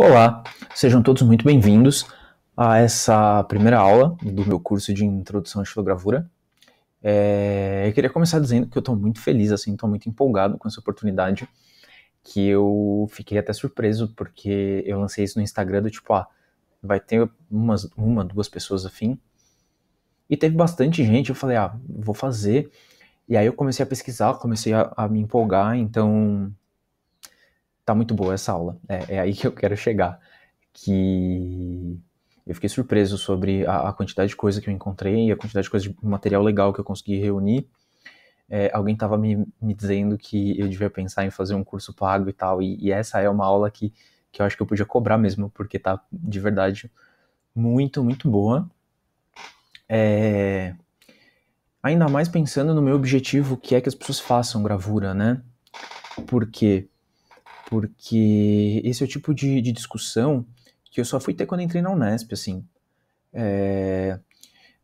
Olá, sejam todos muito bem-vindos a essa primeira aula do meu curso de Introdução à Xilogravura. Eu queria começar dizendo que eu estou muito feliz, estou muito empolgado com essa oportunidade, que eu fiquei até surpreso, porque eu lancei isso no Instagram do tipo, vai ter duas pessoas afim, e teve bastante gente, eu falei, vou fazer, e aí eu comecei a pesquisar, comecei a me empolgar, então tá muito boa essa aula, é aí que eu quero chegar, que eu fiquei surpreso sobre a quantidade de coisa que eu encontrei, a quantidade de coisa de material legal que eu consegui reunir. Alguém estava me dizendo que eu devia pensar em fazer um curso pago e tal, e essa é uma aula que eu acho que eu podia cobrar mesmo, porque tá de verdade muito, muito boa. Ainda mais pensando no meu objetivo, que é que as pessoas façam gravura, né? Por quê? Porque esse é o tipo de discussão que eu só fui ter quando entrei na Unesp, assim.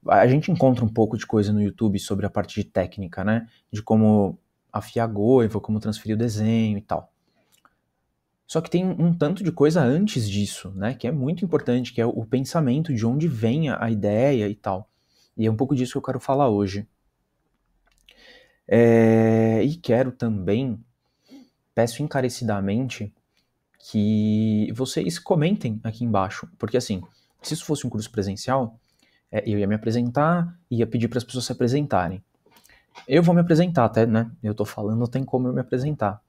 A gente encontra um pouco de coisa no YouTube sobre a parte de técnica, né? De como afiar a goiva, como transferir o desenho e tal. Só que tem um tanto de coisa antes disso, né? Que é muito importante, que é o pensamento, de onde vem a ideia e tal. E é um pouco disso que eu quero falar hoje. E quero também, peço encarecidamente, que vocês comentem aqui embaixo. Porque assim, se isso fosse um curso presencial, eu ia me apresentar, ia pedir para as pessoas se apresentarem. Eu vou me apresentar até, né? Eu tô falando, não tem como eu me apresentar.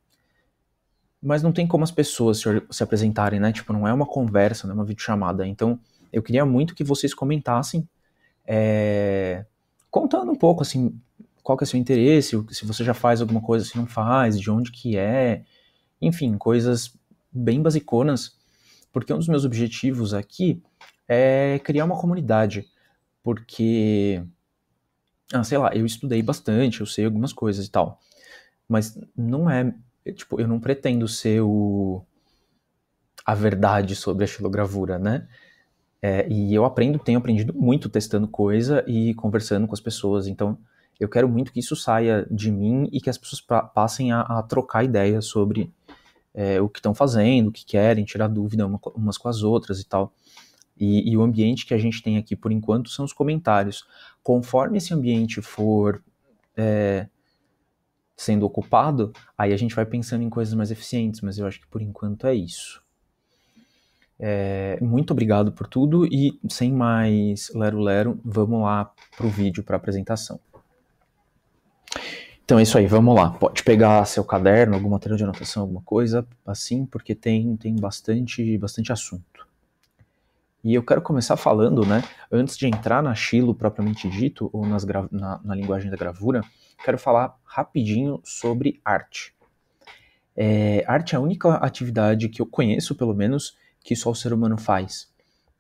Mas não tem como as pessoas se apresentarem, né? Tipo, não é uma conversa, não é uma videochamada. Então, eu queria muito que vocês comentassem, contando um pouco, assim, qual que é o seu interesse, se você já faz alguma coisa, se não faz, de onde que é, enfim, coisas bem basiconas, porque um dos meus objetivos aqui é criar uma comunidade, porque, sei lá, eu estudei bastante, eu sei algumas coisas e tal, mas não é, tipo, eu não pretendo ser a verdade sobre a xilogravura, né? E eu tenho aprendido muito testando coisa e conversando com as pessoas, então eu quero muito que isso saia de mim e que as pessoas passem a trocar ideias sobre o que estão fazendo, o que querem, tirar dúvida umas com as outras e tal. E o ambiente que a gente tem aqui, por enquanto, são os comentários. Conforme esse ambiente for sendo ocupado, aí a gente vai pensando em coisas mais eficientes, mas eu acho que por enquanto é isso. Muito obrigado por tudo e sem mais lero-lero, vamos lá pro vídeo, para apresentação. Então é isso aí, vamos lá. Pode pegar seu caderno, algum material de anotação, alguma coisa assim, porque tem bastante assunto. E eu quero começar falando, né, antes de entrar na xilo propriamente dito, ou na linguagem da gravura, quero falar rapidinho sobre arte. Arte é a única atividade que eu conheço, pelo menos, que só o ser humano faz.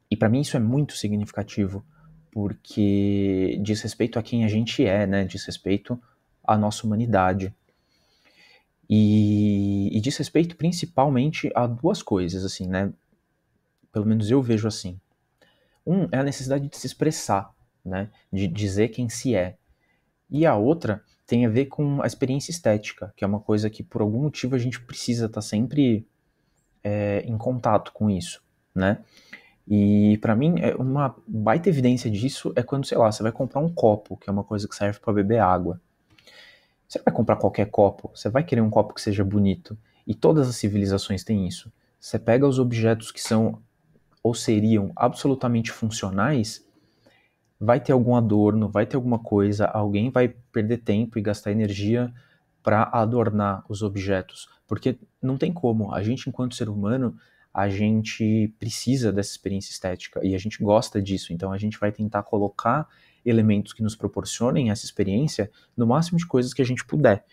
E para mim isso é muito significativo, porque diz respeito a quem a gente é, né, diz respeito à nossa humanidade. E diz respeito principalmente a duas coisas, assim, né, pelo menos eu vejo assim. É a necessidade de se expressar, né, de dizer quem se é. E a outra tem a ver com a experiência estética, que é uma coisa que por algum motivo a gente precisa estar sempre em contato com isso, né? E pra mim, uma baita evidência disso é quando, sei lá, você vai comprar um copo, que é uma coisa que serve pra beber água. Você vai comprar qualquer copo, você vai querer um copo que seja bonito. E todas as civilizações têm isso. Você pega os objetos que são ou seriam absolutamente funcionais, vai ter algum adorno, vai ter alguma coisa, alguém vai perder tempo e gastar energia para adornar os objetos, porque não tem como, a gente enquanto ser humano, a gente precisa dessa experiência estética e a gente gosta disso, então a gente vai tentar colocar elementos que nos proporcionem essa experiência no máximo de coisas que a gente puder.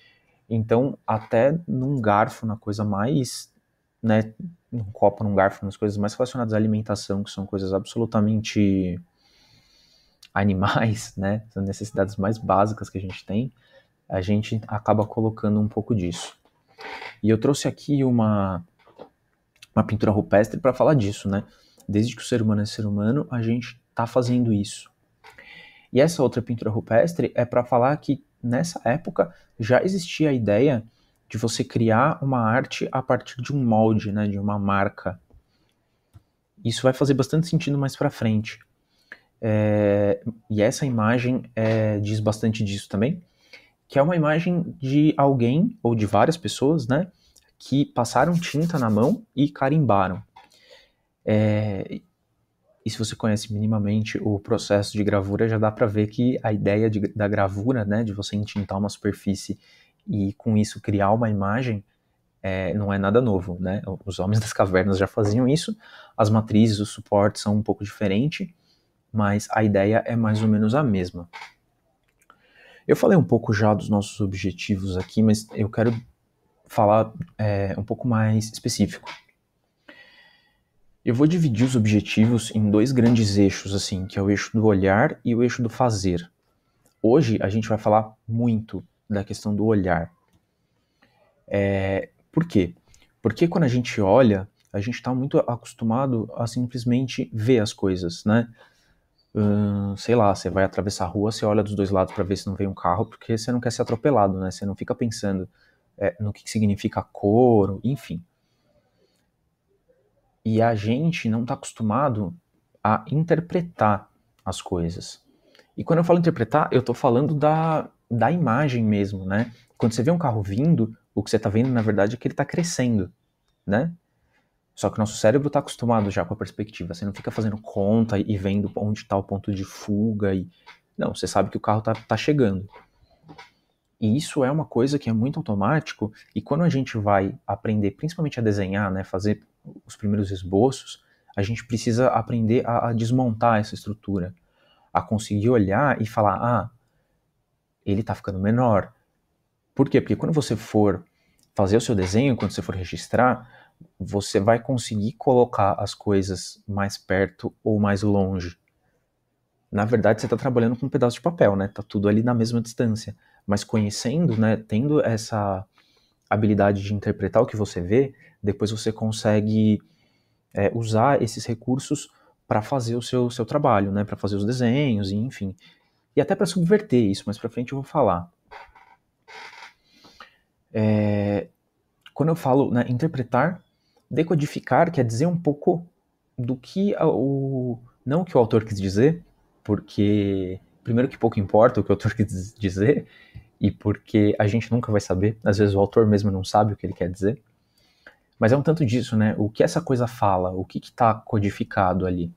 Então, até num garfo, na coisa mais, né, num copo, num garfo, nas coisas mais relacionadas à alimentação, que são coisas absolutamente animais, né, são necessidades mais básicas que a gente tem, a gente acaba colocando um pouco disso. E eu trouxe aqui uma pintura rupestre para falar disso, né? Desde que o ser humano é ser humano, a gente está fazendo isso. E essa outra pintura rupestre é para falar que nessa época já existia a ideia de você criar uma arte a partir de um molde, né, de uma marca. isso vai fazer bastante sentido mais para frente. E essa imagem diz bastante disso também, que é uma imagem de alguém, ou de várias pessoas, né, que passaram tinta na mão e carimbaram. E se você conhece minimamente o processo de gravura, já dá para ver que a ideia da gravura, né, de você entintar uma superfície e com isso criar uma imagem, não é nada novo, né? Os homens das cavernas já faziam isso, as matrizes, os suportes são um pouco diferentes, mas a ideia é mais ou menos a mesma. Eu falei um pouco já dos nossos objetivos aqui, mas eu quero falar um pouco mais específico. Eu vou dividir os objetivos em dois grandes eixos, assim, que é o eixo do olhar e o eixo do fazer. Hoje a gente vai falar muito da questão do olhar. Por quê? Porque quando a gente olha, a gente está muito acostumado a simplesmente ver as coisas, né? Sei lá, você vai atravessar a rua, você olha dos dois lados para ver se não vem um carro, porque você não quer ser atropelado, né? Você não fica pensando no que significa a cor, enfim. E a gente não está acostumado a interpretar as coisas. E quando eu falo interpretar, eu estou falando da imagem mesmo, né? Quando você vê um carro vindo, o que você está vendo, na verdade, é que ele está crescendo, né? Só que o nosso cérebro está acostumado já com a perspectiva. Você não fica fazendo conta e vendo onde está o ponto de fuga. Não, você sabe que o carro está chegando. E isso é uma coisa que é muito automático. E quando a gente vai aprender, principalmente a desenhar, né, fazer os primeiros esboços, a gente precisa aprender a desmontar essa estrutura. A conseguir olhar e falar, ah, ele está ficando menor. Por quê? Porque quando você for fazer o seu desenho, quando você for registrar, você vai conseguir colocar as coisas mais perto ou mais longe. Na verdade, você está trabalhando com um pedaço de papel, né? Tá tudo ali na mesma distância. Mas conhecendo, né, tendo essa habilidade de interpretar o que você vê, depois você consegue usar esses recursos para fazer o seu trabalho, né? Para fazer os desenhos, e enfim. E até para subverter isso, mas para frente eu vou falar. Quando eu falo, né, interpretar, decodificar quer dizer um pouco do que não o que o autor quis dizer, porque primeiro que pouco importa o que o autor quis dizer, e porque a gente nunca vai saber, às vezes o autor mesmo não sabe o que ele quer dizer, mas é um tanto disso, né? O que essa coisa fala, o que está codificado ali.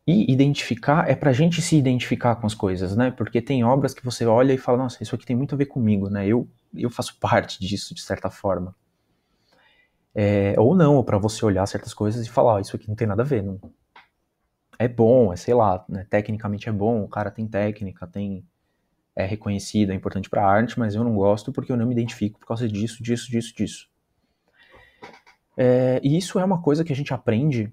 E identificar é pra gente se identificar com as coisas, né? Porque tem obras que você olha e fala, nossa, isso aqui tem muito a ver comigo, né? Eu faço parte disso, de certa forma. Ou não, ou pra você olhar certas coisas e falar, isso aqui não tem nada a ver. Não. É bom, sei lá, né? Tecnicamente é bom, o cara tem técnica, é reconhecido, é importante pra arte, mas eu não gosto porque eu não me identifico por causa disso, disso, disso, disso. E isso é uma coisa que a gente aprende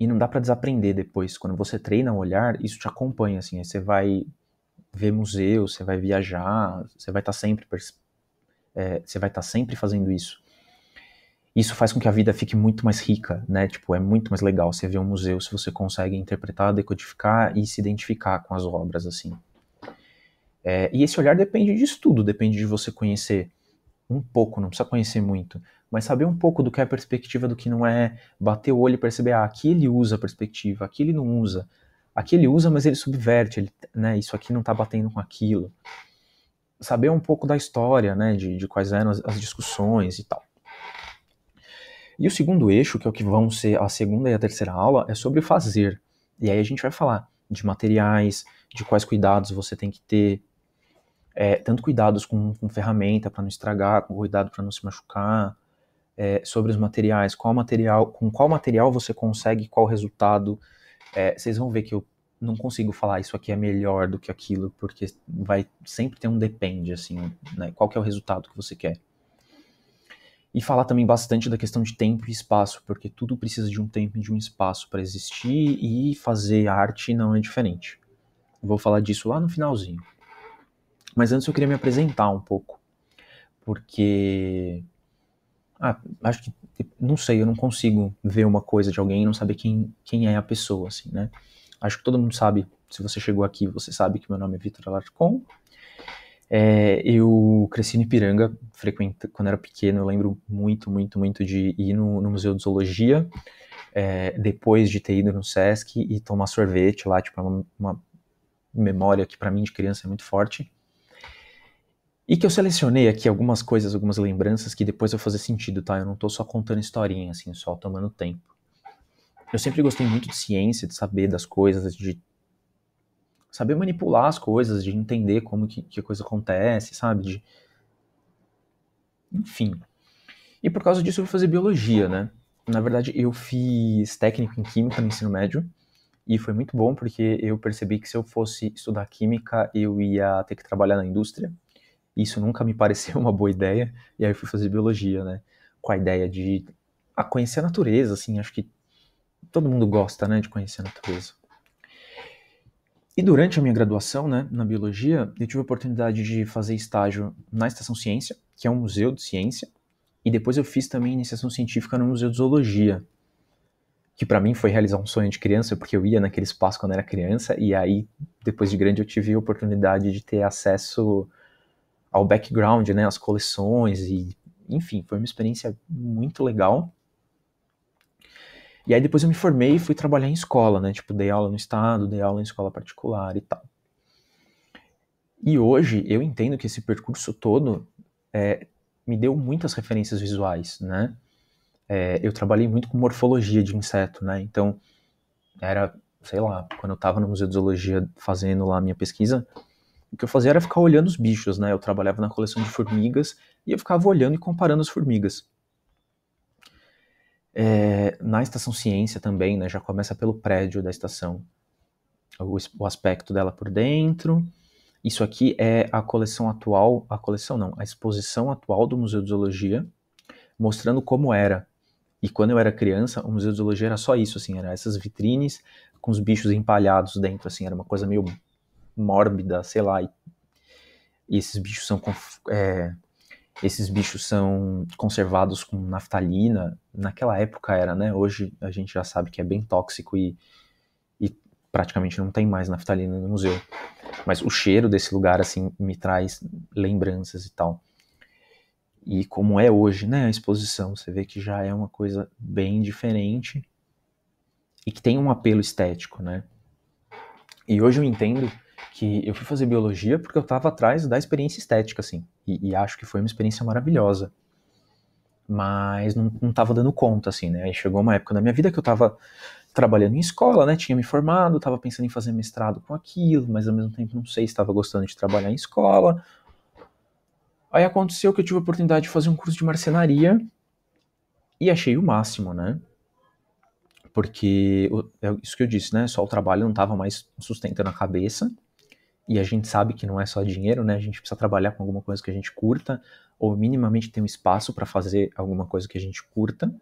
e não dá pra desaprender depois. Quando você treina o olhar, isso te acompanha, assim, aí você vai ver museus, você vai viajar, você vai estar sempre fazendo isso. Isso faz com que a vida fique muito mais rica, né? Tipo, é muito mais legal você ver um museu se você consegue interpretar, decodificar e se identificar com as obras, assim. E esse olhar depende disso tudo, depende de você conhecer um pouco, não precisa conhecer muito, mas saber um pouco do que é perspectiva, do que não é, bater o olho e perceber, aqui ele usa a perspectiva, aqui ele não usa. Aqui ele usa, mas ele subverte, né? Isso aqui não tá batendo com aquilo. Saber um pouco da história, né? De quais eram as discussões e tal. E o segundo eixo, que é o que vão ser a segunda e a terceira aula, é sobre fazer. E aí a gente vai falar de materiais, de quais cuidados você tem que ter, tanto cuidados com ferramenta para não estragar, com cuidado para não se machucar, sobre os materiais, com qual material você consegue qual resultado. Vocês vão ver que eu não consigo falar isso aqui é melhor do que aquilo, porque vai sempre ter um depende, assim, né? Qual que é o resultado que você quer. E falar também bastante da questão de tempo e espaço, porque tudo precisa de um tempo e de um espaço para existir, e fazer arte não é diferente. Vou falar disso lá no finalzinho. Mas antes eu queria me apresentar um pouco, porque acho que, não sei, eu não consigo ver uma coisa de alguém e não saber quem é a pessoa, assim, né? Acho que todo mundo sabe, se você chegou aqui, você sabe que meu nome é Vitor Alarcon. Eu cresci no Ipiranga, quando era pequeno, eu lembro muito, muito, muito de ir no Museu de Zoologia, depois de ter ido no Sesc e tomar sorvete lá, tipo, uma memória que pra mim de criança é muito forte. E que eu selecionei aqui algumas coisas, algumas lembranças que depois vai fazer sentido, tá? Eu não tô só contando historinha, assim, só tomando tempo. Eu sempre gostei muito de ciência, de saber das coisas, de saber manipular as coisas, de entender como que a coisa acontece, sabe? Enfim. E por causa disso eu fui fazer biologia, né? Na verdade, eu fiz técnico em química no ensino médio, e foi muito bom porque eu percebi que se eu fosse estudar química, eu ia ter que trabalhar na indústria. Isso nunca me pareceu uma boa ideia, e aí eu fui fazer biologia, né? Com a ideia de conhecer a natureza, assim, acho que todo mundo gosta, né, de conhecer a natureza. E durante a minha graduação, né, na biologia, eu tive a oportunidade de fazer estágio na Estação Ciência, que é um museu de ciência, e depois eu fiz também iniciação científica no Museu de Zoologia, que para mim foi realizar um sonho de criança, porque eu ia naquele espaço quando era criança, e aí, depois de grande, eu tive a oportunidade de ter acesso ao background, né, às coleções, e enfim, foi uma experiência muito legal. E aí depois eu me formei e fui trabalhar em escola, né, tipo, dei aula no estado, dei aula em escola particular e tal. E hoje eu entendo que esse percurso todo me deu muitas referências visuais, né. Eu trabalhei muito com morfologia de inseto, né, então era, sei lá, quando eu estava no Museu de Zoologia fazendo lá a minha pesquisa, o que eu fazia era ficar olhando os bichos, né, eu trabalhava na coleção de formigas e eu ficava olhando e comparando as formigas. Na Estação Ciência também, né, já começa pelo prédio da estação, o aspecto dela por dentro. Isso aqui é a coleção atual, a exposição atual do Museu de Zoologia, mostrando como era. E quando eu era criança, o Museu de Zoologia era só isso, assim, era essas vitrines com os bichos empalhados dentro, assim, era uma coisa meio mórbida, sei lá. E esses bichos são conservados com naftalina. Naquela época era, né? Hoje a gente já sabe que é bem tóxico e praticamente não tem mais naftalina no museu. Mas o cheiro desse lugar, assim, me traz lembranças e tal. E como é hoje, né, a exposição, você vê que já é uma coisa bem diferente e que tem um apelo estético, né? E hoje eu entendo que eu fui fazer biologia porque eu estava atrás da experiência estética, assim, e acho que foi uma experiência maravilhosa. Mas não estava dando conta, assim, né? Aí chegou uma época na minha vida que eu estava trabalhando em escola, né? Tinha me formado, estava pensando em fazer mestrado com aquilo, mas ao mesmo tempo não sei se estava gostando de trabalhar em escola. Aí aconteceu que eu tive a oportunidade de fazer um curso de marcenaria e achei o máximo, né? Porque é isso que eu disse, né? Só o trabalho não estava mais sustentando a cabeça. E a gente sabe que não é só dinheiro, né? A gente precisa trabalhar com alguma coisa que a gente curta, ou minimamente ter um espaço para fazer alguma coisa que a gente curta.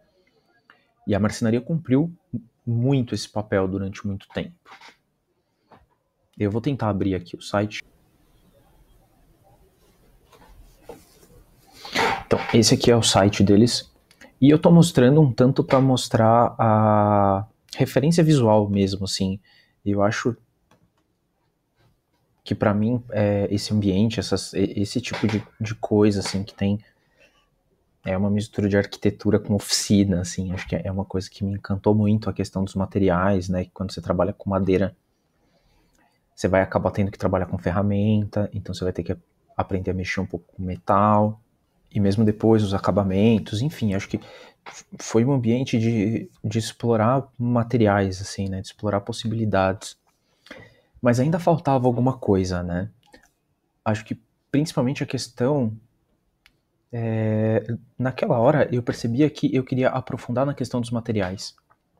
E a marcenaria cumpriu muito esse papel durante muito tempo. Eu vou tentar abrir aqui o site. Então, esse aqui é o site deles. E eu tô mostrando um tanto para mostrar a referência visual mesmo, assim. Eu acho que para mim esse ambiente, esse tipo de coisa, assim, que tem uma mistura de arquitetura com oficina, assim. Acho que é uma coisa que me encantou muito, a questão dos materiais, né? Que quando você trabalha com madeira, você vai acabar tendo que trabalhar com ferramenta, então você vai ter que aprender a mexer um pouco com metal, e mesmo depois os acabamentos, enfim, acho que foi um ambiente de explorar materiais, assim, né, de explorar possibilidades. Mas ainda faltava alguma coisa, né? Acho que principalmente a questão... naquela hora eu percebia que eu queria aprofundar na questão dos materiais,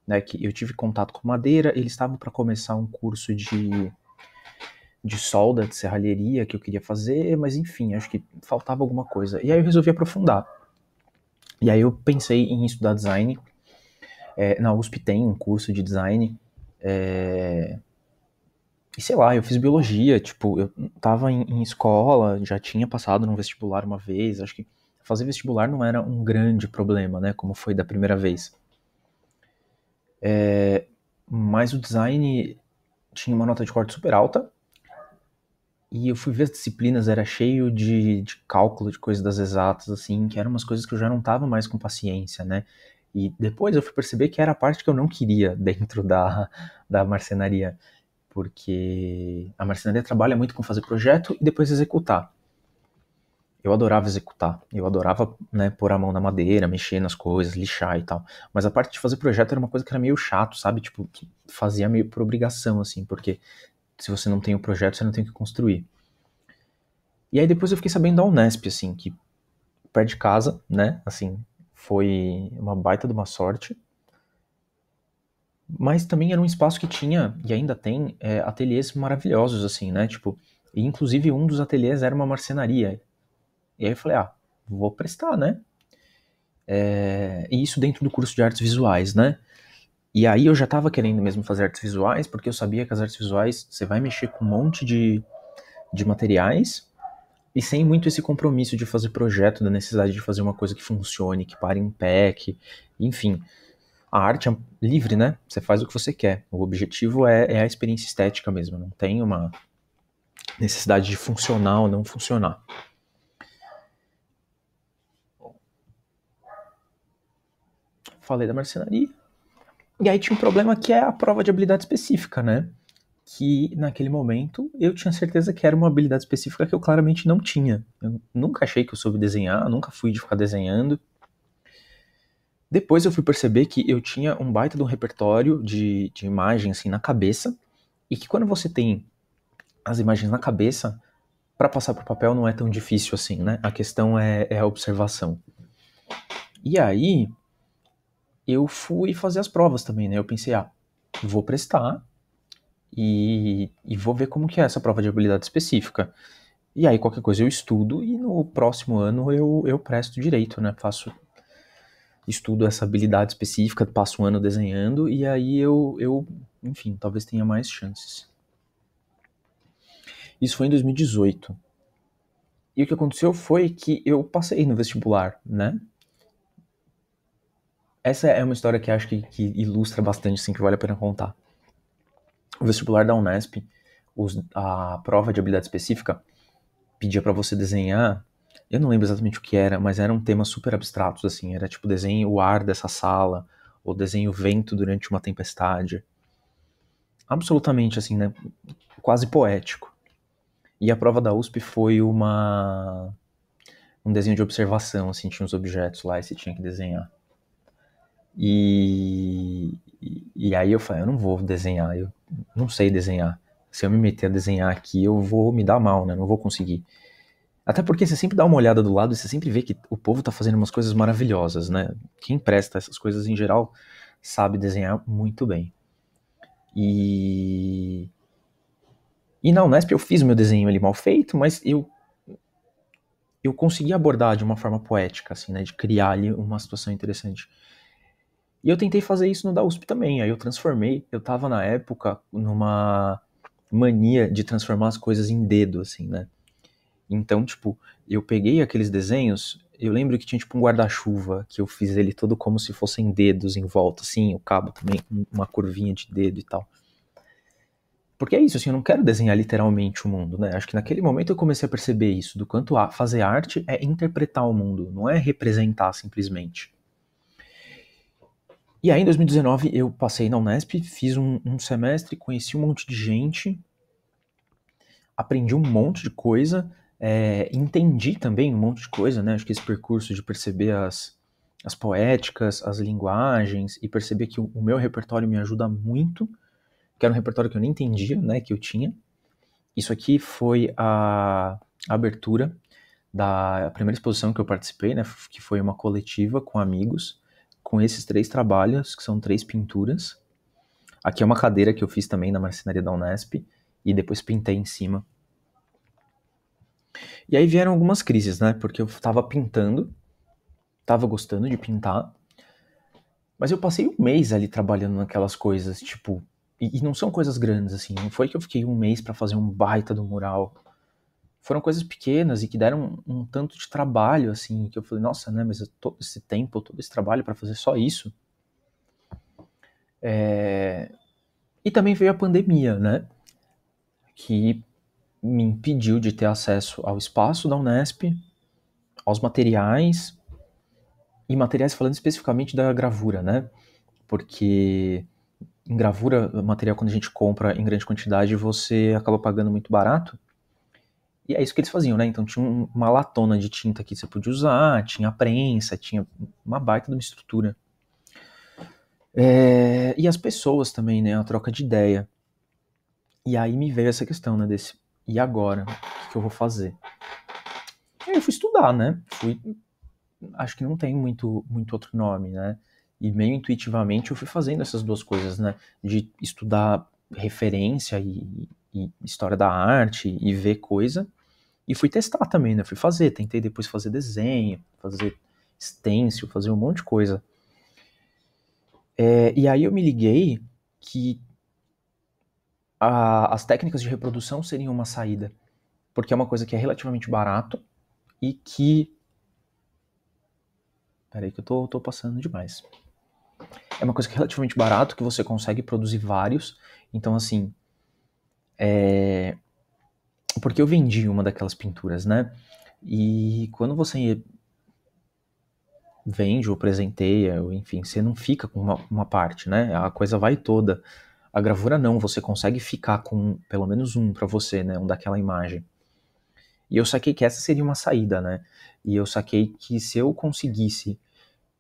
né? Que eu tive contato com madeira, eles estavam para começar um curso de solda, de serralheria que eu queria fazer, mas enfim, acho que faltava alguma coisa. E aí eu resolvi aprofundar. E aí eu pensei em estudar design. Na USP tem um curso de design. E sei lá, eu fiz biologia, tipo, eu tava em escola, já tinha passado num vestibular uma vez, acho que fazer vestibular não era um grande problema, né, como foi da primeira vez. Mas o design tinha uma nota de corte super alta, e eu fui ver as disciplinas, era cheio de cálculo, de coisas das exatas, assim, que eram umas coisas que eu já não tava mais com paciência, né? E depois eu fui perceber que era a parte que eu não queria dentro da marcenaria, porque a marcenaria trabalha muito com fazer projeto e depois executar. Eu adorava executar, eu adorava, né, pôr a mão na madeira, mexer nas coisas, lixar e tal. Mas a parte de fazer projeto era uma coisa que era meio chato, sabe? Tipo, que fazia meio por obrigação, assim, porque se você não tem o projeto, você não tem o que construir. E aí depois eu fiquei sabendo da Unesp, assim, que perto de casa, né, assim, foi uma baita de uma sorte. Mas também era um espaço que tinha, e ainda tem, ateliês maravilhosos, assim, né? Tipo, e inclusive um dos ateliês era uma marcenaria. E aí eu falei, vou prestar, né? E isso dentro do curso de artes visuais, né? E aí eu já tava querendo mesmo fazer artes visuais, porque eu sabia que as artes visuais, você vai mexer com um monte de materiais, e sem muito esse compromisso de fazer projeto, da necessidade de fazer uma coisa que funcione, que pare em pé, enfim. A arte é livre, né? Você faz o que você quer. O objetivo é a experiência estética mesmo. Não tem uma necessidade de funcionar ou não funcionar. Falei da marcenaria. E aí tinha um problema que é a prova de habilidade específica, né? Que naquele momento eu tinha certeza que era uma habilidade específica que eu claramente não tinha. Eu nunca achei que eu soube desenhar, nunca fui de ficar desenhando. Depois eu fui perceber que eu tinha um baita de um repertório de imagem assim na cabeça, e que quando você tem as imagens na cabeça, para passar para o papel não é tão difícil assim, né? A questão é a observação. E aí eu fui fazer as provas também, né? Eu pensei, vou prestar e vou ver como que é essa prova de habilidade específica. E aí qualquer coisa eu estudo e no próximo ano eu presto direito, né? Estudo essa habilidade específica, passo um ano desenhando e aí enfim, talvez tenha mais chances. Isso foi em 2018. E o que aconteceu foi que eu passei no vestibular, né? Essa é uma história que acho que ilustra bastante, assim, que vale a pena contar. O vestibular da Unesp, a prova de habilidade específica, pedia para você desenhar, eu não lembro exatamente o que era, mas eram temas super abstratos, assim, era tipo desenhe o ar dessa sala, ou desenhe o vento durante uma tempestade. Absolutamente, assim, né, quase poético. E a prova da USP foi um desenho de observação, assim, tinha uns objetos lá e você tinha que desenhar. E aí eu falei, eu não vou desenhar, eu não sei desenhar. Se eu me meter a desenhar aqui, eu vou me dar mal, né? Não vou conseguir. Até porque você sempre dá uma olhada do lado e você sempre vê que o povo tá fazendo umas coisas maravilhosas, né? Quem presta essas coisas em geral sabe desenhar muito bem. E na Unesp eu fiz o meu desenho ali mal feito, mas eu consegui abordar de uma forma poética, assim, né? De criar ali uma situação interessante. E eu tentei fazer isso no da USP também, aí eu transformei, eu tava na época numa mania de transformar as coisas em dedo, assim, né? Então, tipo, eu peguei aqueles desenhos, eu lembro que tinha tipo um guarda-chuva, que eu fiz ele todo como se fossem dedos em volta, assim, o cabo também, uma curvinha de dedo e tal. Porque é isso, assim, eu não quero desenhar literalmente o mundo, né? Acho que naquele momento eu comecei a perceber isso, do quanto fazer arte é interpretar o mundo, não é representar simplesmente. E aí, em 2019, eu passei na Unesp, fiz um semestre, conheci um monte de gente, aprendi um monte de coisa, entendi também um monte de coisa, né? Acho que esse percurso de perceber as poéticas, as linguagens, e perceber que o meu repertório me ajuda muito, que era um repertório que eu nem entendia, né, que eu tinha. Isso aqui foi a abertura da primeira exposição que eu participei, né, que foi uma coletiva com amigos, com esses 3 trabalhos, que são 3 pinturas. Aqui é uma cadeira que eu fiz também na marcenaria da Unesp, e depois pintei em cima. E aí vieram algumas crises, né, porque eu tava pintando, tava gostando de pintar, mas eu passei um mês ali trabalhando naquelas coisas, tipo, e não são coisas grandes, assim, não foi que eu fiquei um mês pra fazer um baita do mural. Foram coisas pequenas e que deram um tanto de trabalho, assim, que eu falei, nossa, né, mas todo esse tempo, todo esse trabalho pra fazer só isso. E também veio a pandemia, né, que me impediu de ter acesso ao espaço da Unesp, aos materiais, E materiais falando especificamente da gravura, né? Porque em gravura, material quando a gente compra em grande quantidade, você acaba pagando muito barato. E é isso que eles faziam, né? Então tinha uma latona de tinta que você podia usar, tinha prensa, tinha uma baita de uma estrutura. E as pessoas também, né? A troca de ideia. E aí me veio essa questão, né? E agora? O que eu vou fazer? Aí eu fui estudar, né? Acho que não tem muito outro nome, né? E meio intuitivamente eu fui fazendo essas duas coisas, né? De estudar referência e história da arte e ver coisa. E fui testar também, né? Fui fazer, tentei depois fazer desenho, fazer stencil, fazer um monte de coisa. E aí eu me liguei que as técnicas de reprodução seriam uma saída. Porque é uma coisa que é relativamente barato e que... Peraí que eu tô passando demais. É uma coisa que é relativamente barato, que você consegue produzir vários. Então, assim... Porque eu vendi uma daquelas pinturas, né? E quando você vende ou presenteia, ou enfim, você não fica com uma parte, né? A coisa vai toda. A gravura não, você consegue ficar com pelo menos um para você, né? Um daquela imagem. E eu saquei que essa seria uma saída, né? E eu saquei que se eu conseguisse,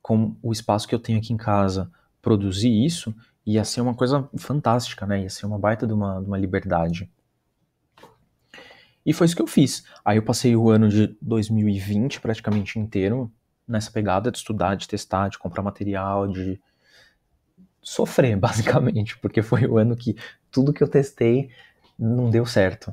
com o espaço que eu tenho aqui em casa, produzir isso, ia ser uma coisa fantástica, né? Ia ser uma baita de uma liberdade. E foi isso que eu fiz. Aí eu passei o ano de 2020 praticamente inteiro nessa pegada de estudar, de testar, de comprar material, de sofrer, basicamente, porque foi o ano que tudo que eu testei não deu certo.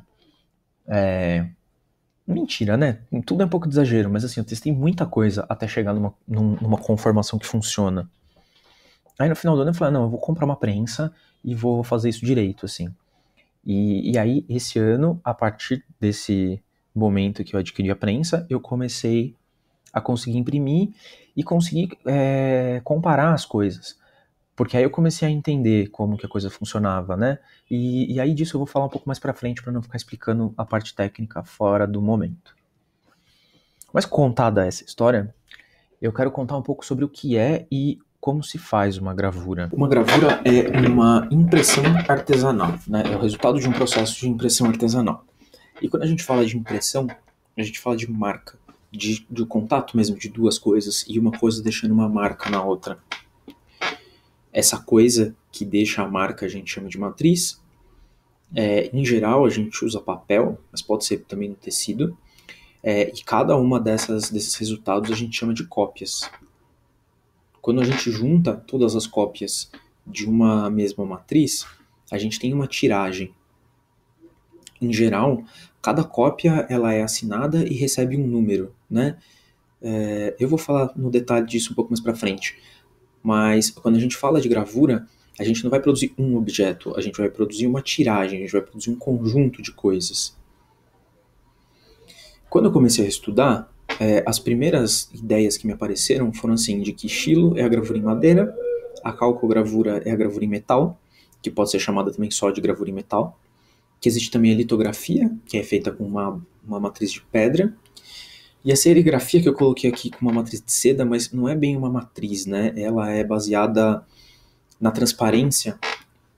Mentira, né? Tudo é um pouco de exagero, mas assim, eu testei muita coisa até chegar numa conformação que funciona. Aí no final do ano eu falei, não, eu vou comprar uma prensa e vou fazer isso direito, assim. E aí, esse ano, a partir desse momento que eu adquiri a prensa, eu comecei a conseguir imprimir e conseguir comparar as coisas. Porque aí eu comecei a entender como que a coisa funcionava, né? E aí disso eu vou falar um pouco mais pra frente para não ficar explicando a parte técnica fora do momento. Mas contada essa história, eu quero contar um pouco sobre o que é e como se faz uma gravura. Uma gravura é uma impressão artesanal, né? É o resultado de um processo de impressão artesanal. E quando a gente fala de impressão, a gente fala de marca, de contato mesmo de duas coisas e uma coisa deixando uma marca na outra. Essa coisa que deixa a marca a gente chama de matriz. Em geral a gente usa papel, mas pode ser também no tecido. E cada uma desses resultados a gente chama de cópias. Quando a gente junta todas as cópias de uma mesma matriz, a gente tem uma tiragem. Em geral, cada cópia ela é assinada e recebe um número, né? Eu vou falar no detalhe disso um pouco mais para frente. Mas quando a gente fala de gravura, a gente não vai produzir um objeto, a gente vai produzir uma tiragem, a gente vai produzir um conjunto de coisas. Quando eu comecei a estudar, as primeiras ideias que me apareceram foram assim, de que estilo é a gravura em madeira, a calcogravura é a gravura em metal, que pode ser chamada também só de gravura em metal, que existe também a litografia, que é feita com uma matriz de pedra, e a serigrafia que eu coloquei aqui com uma matriz de seda, mas não é bem uma matriz, né? Ela é baseada na transparência,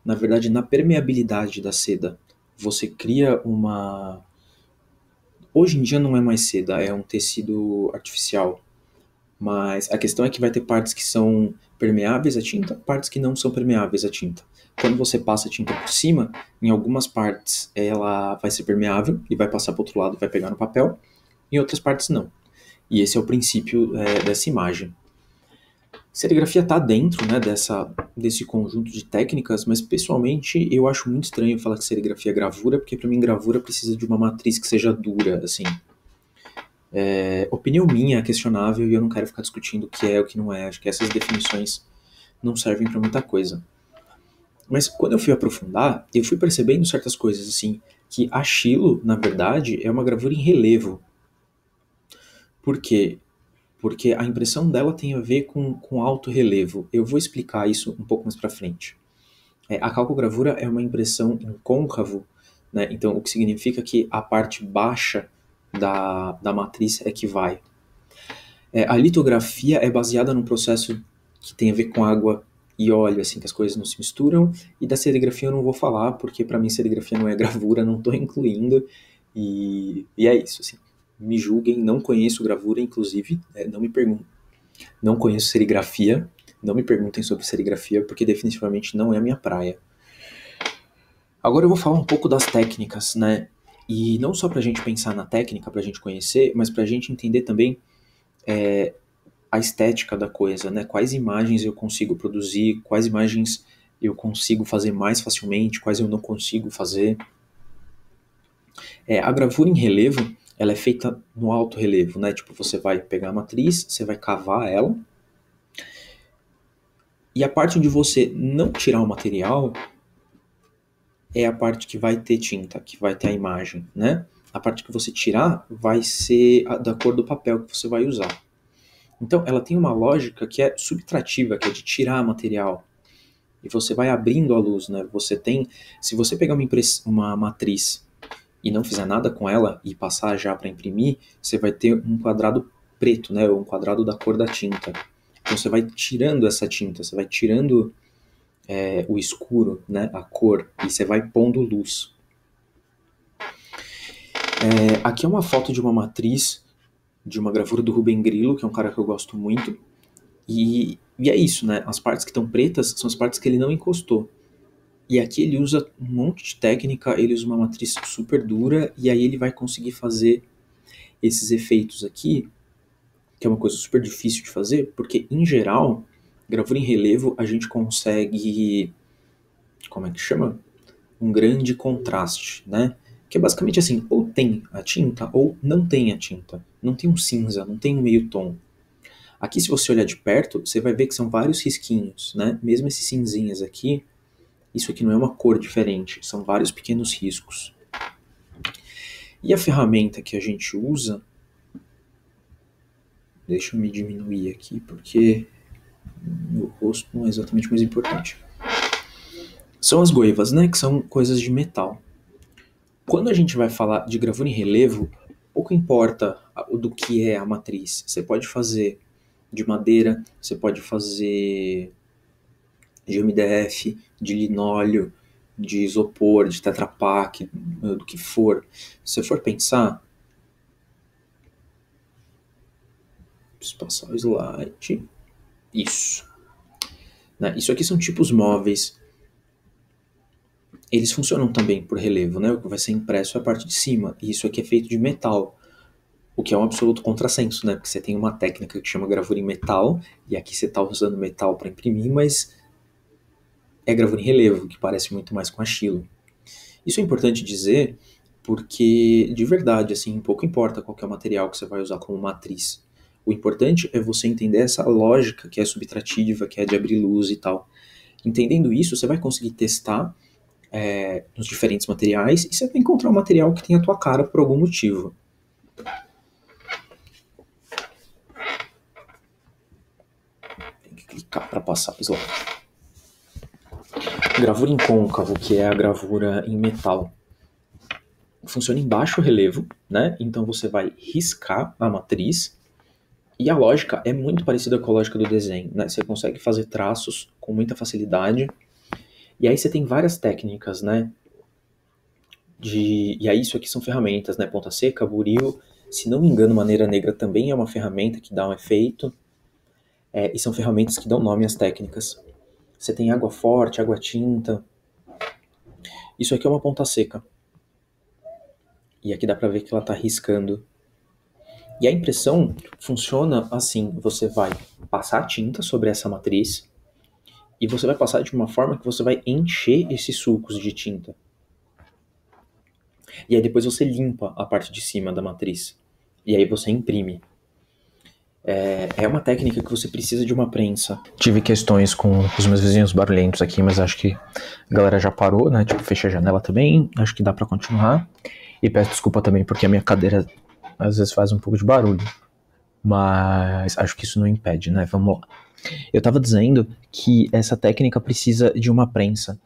na verdade na permeabilidade da seda. Você cria uma... Hoje em dia não é mais seda, é um tecido artificial. Mas a questão é que vai ter partes que são permeáveis à tinta, partes que não são permeáveis à tinta. Quando você passa a tinta por cima, em algumas partes ela vai ser permeável e vai passar para o outro lado e vai pegar no papel, em outras partes não. E esse é o princípio dessa imagem. Serigrafia está dentro, né, desse conjunto de técnicas, mas pessoalmente eu acho muito estranho falar que serigrafia é gravura, porque para mim gravura precisa de uma matriz que seja dura, assim. Opinião minha, é questionável, e eu não quero ficar discutindo o que é e o que não é. Acho que essas definições não servem para muita coisa. Mas quando eu fui aprofundar, eu fui percebendo certas coisas, assim, que a Chilo, na verdade, é uma gravura em relevo. Por quê? Porque a impressão dela tem a ver com alto relevo. Eu vou explicar isso um pouco mais para frente. A calcogravura é uma impressão em côncavo, né? Então o que significa que a parte baixa da matriz é que vai. A litografia é baseada num processo que tem a ver com água e óleo, assim, que as coisas não se misturam. E da serigrafia eu não vou falar, porque para mim serigrafia não é gravura, não estou incluindo. E é isso, assim. Me julguem, não conheço gravura, inclusive, não me perguntem. Não conheço serigrafia, não me perguntem sobre serigrafia, porque definitivamente não é a minha praia. Agora eu vou falar um pouco das técnicas, né? E não só pra gente pensar na técnica, pra gente conhecer, mas pra gente entender também a estética da coisa, né? Quais imagens eu consigo produzir, quais imagens eu consigo fazer mais facilmente, quais eu não consigo fazer. A gravura em relevo, ela é feita no alto relevo, né? Tipo, você vai pegar a matriz, você vai cavar ela, e a parte onde você não tirar o material é a parte que vai ter tinta, que vai ter a imagem, né? A parte que você tirar vai ser da cor do papel que você vai usar. Então, ela tem uma lógica que é subtrativa, que é de tirar material. E você vai abrindo a luz, né? Se você pegar uma matriz e não fizer nada com ela e passar já para imprimir, você vai ter um quadrado preto, né? Ou um quadrado da cor da tinta. Então você vai tirando essa tinta, você vai tirando o escuro, né? A cor, e você vai pondo luz. Aqui é uma foto de uma matriz de uma gravura do Rubem Grillo, que é um cara que eu gosto muito. E é isso, né? As partes que estão pretas são as partes que ele não encostou. E aqui ele usa um monte de técnica, ele usa uma matriz super dura, e aí ele vai conseguir fazer esses efeitos aqui, que é uma coisa super difícil de fazer, porque em geral, gravura em relevo, a gente consegue, como é que chama? Um grande contraste, né? Que é basicamente assim, ou tem a tinta, ou não tem a tinta. Não tem um cinza, não tem um meio tom. Aqui, se você olhar de perto, você vai ver que são vários risquinhos, né? Mesmo esses cinzinhas aqui, isso aqui não é uma cor diferente, são vários pequenos riscos. E a ferramenta que a gente usa, deixa eu me diminuir aqui, porque meu rosto não é exatamente o mais importante. São as goivas, né? Que são coisas de metal. Quando a gente vai falar de gravura em relevo, pouco importa do que é a matriz. Você pode fazer de madeira, você pode fazer de MDF, de linóleo, de isopor, de Tetra Pak, do que for. Se você for pensar, preciso passar o slide. Isso. Né? Isso aqui são tipos móveis. Eles funcionam também por relevo, né? O que vai ser impresso é a parte de cima. E isso aqui é feito de metal. O que é um absoluto contrassenso, né? Porque você tem uma técnica que chama gravura em metal, e aqui você está usando metal para imprimir, mas é gravura em relevo, que parece muito mais com argila. Isso é importante dizer porque, de verdade, assim, pouco importa qual é o material que você vai usar como matriz. O importante é você entender essa lógica que é subtrativa, que é de abrir luz e tal. Entendendo isso, você vai conseguir testar nos diferentes materiais e você vai encontrar um material que tem a tua cara por algum motivo. Tem que clicar para passar o slide. Gravura em côncavo, que é a gravura em metal. Funciona em baixo relevo, né? Então você vai riscar a matriz e a lógica é muito parecida com a lógica do desenho, né? Você consegue fazer traços com muita facilidade. E aí você tem várias técnicas, né? E aí isso aqui são ferramentas, né? Ponta seca, buril, se não me engano, maneira negra também é uma ferramenta que dá um efeito. E são ferramentas que dão nome às técnicas. Você tem água forte, água tinta. Isso aqui é uma ponta seca. E aqui dá pra ver que ela tá riscando. E a impressão funciona assim, você vai passar a tinta sobre essa matriz e você vai passar de uma forma que você vai encher esses sulcos de tinta. E aí depois você limpa a parte de cima da matriz. E aí você imprime. É uma técnica que você precisa de uma prensa. Tive questões com os meus vizinhos barulhentos aqui, mas acho que a galera já parou, né? Tipo, fechei a janela também, acho que dá pra continuar. E peço desculpa também porque a minha cadeira às vezes faz um pouco de barulho. Mas acho que isso não impede, né? Vamos lá. Eu tava dizendo que essa técnica precisa de uma prensa.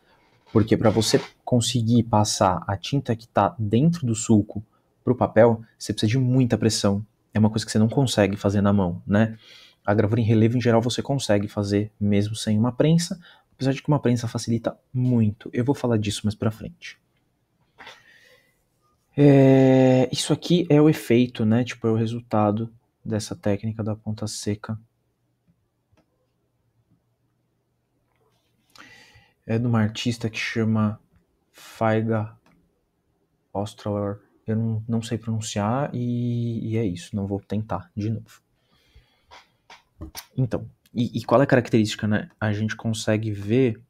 Porque para você conseguir passar a tinta que tá dentro do sulco pro papel, você precisa de muita pressão. é uma coisa que você não consegue fazer na mão, né? A gravura em relevo, em geral, você consegue fazer mesmo sem uma prensa, apesar de que uma prensa facilita muito. Eu vou falar disso mais pra frente. Isso aqui é o efeito, né? Tipo, é o resultado dessa técnica da ponta seca. É de uma artista que chama Faiga Ostrauer. Eu não sei pronunciar e é isso. Não vou tentar de novo. Então, e qual é a característica, né? A gente consegue ver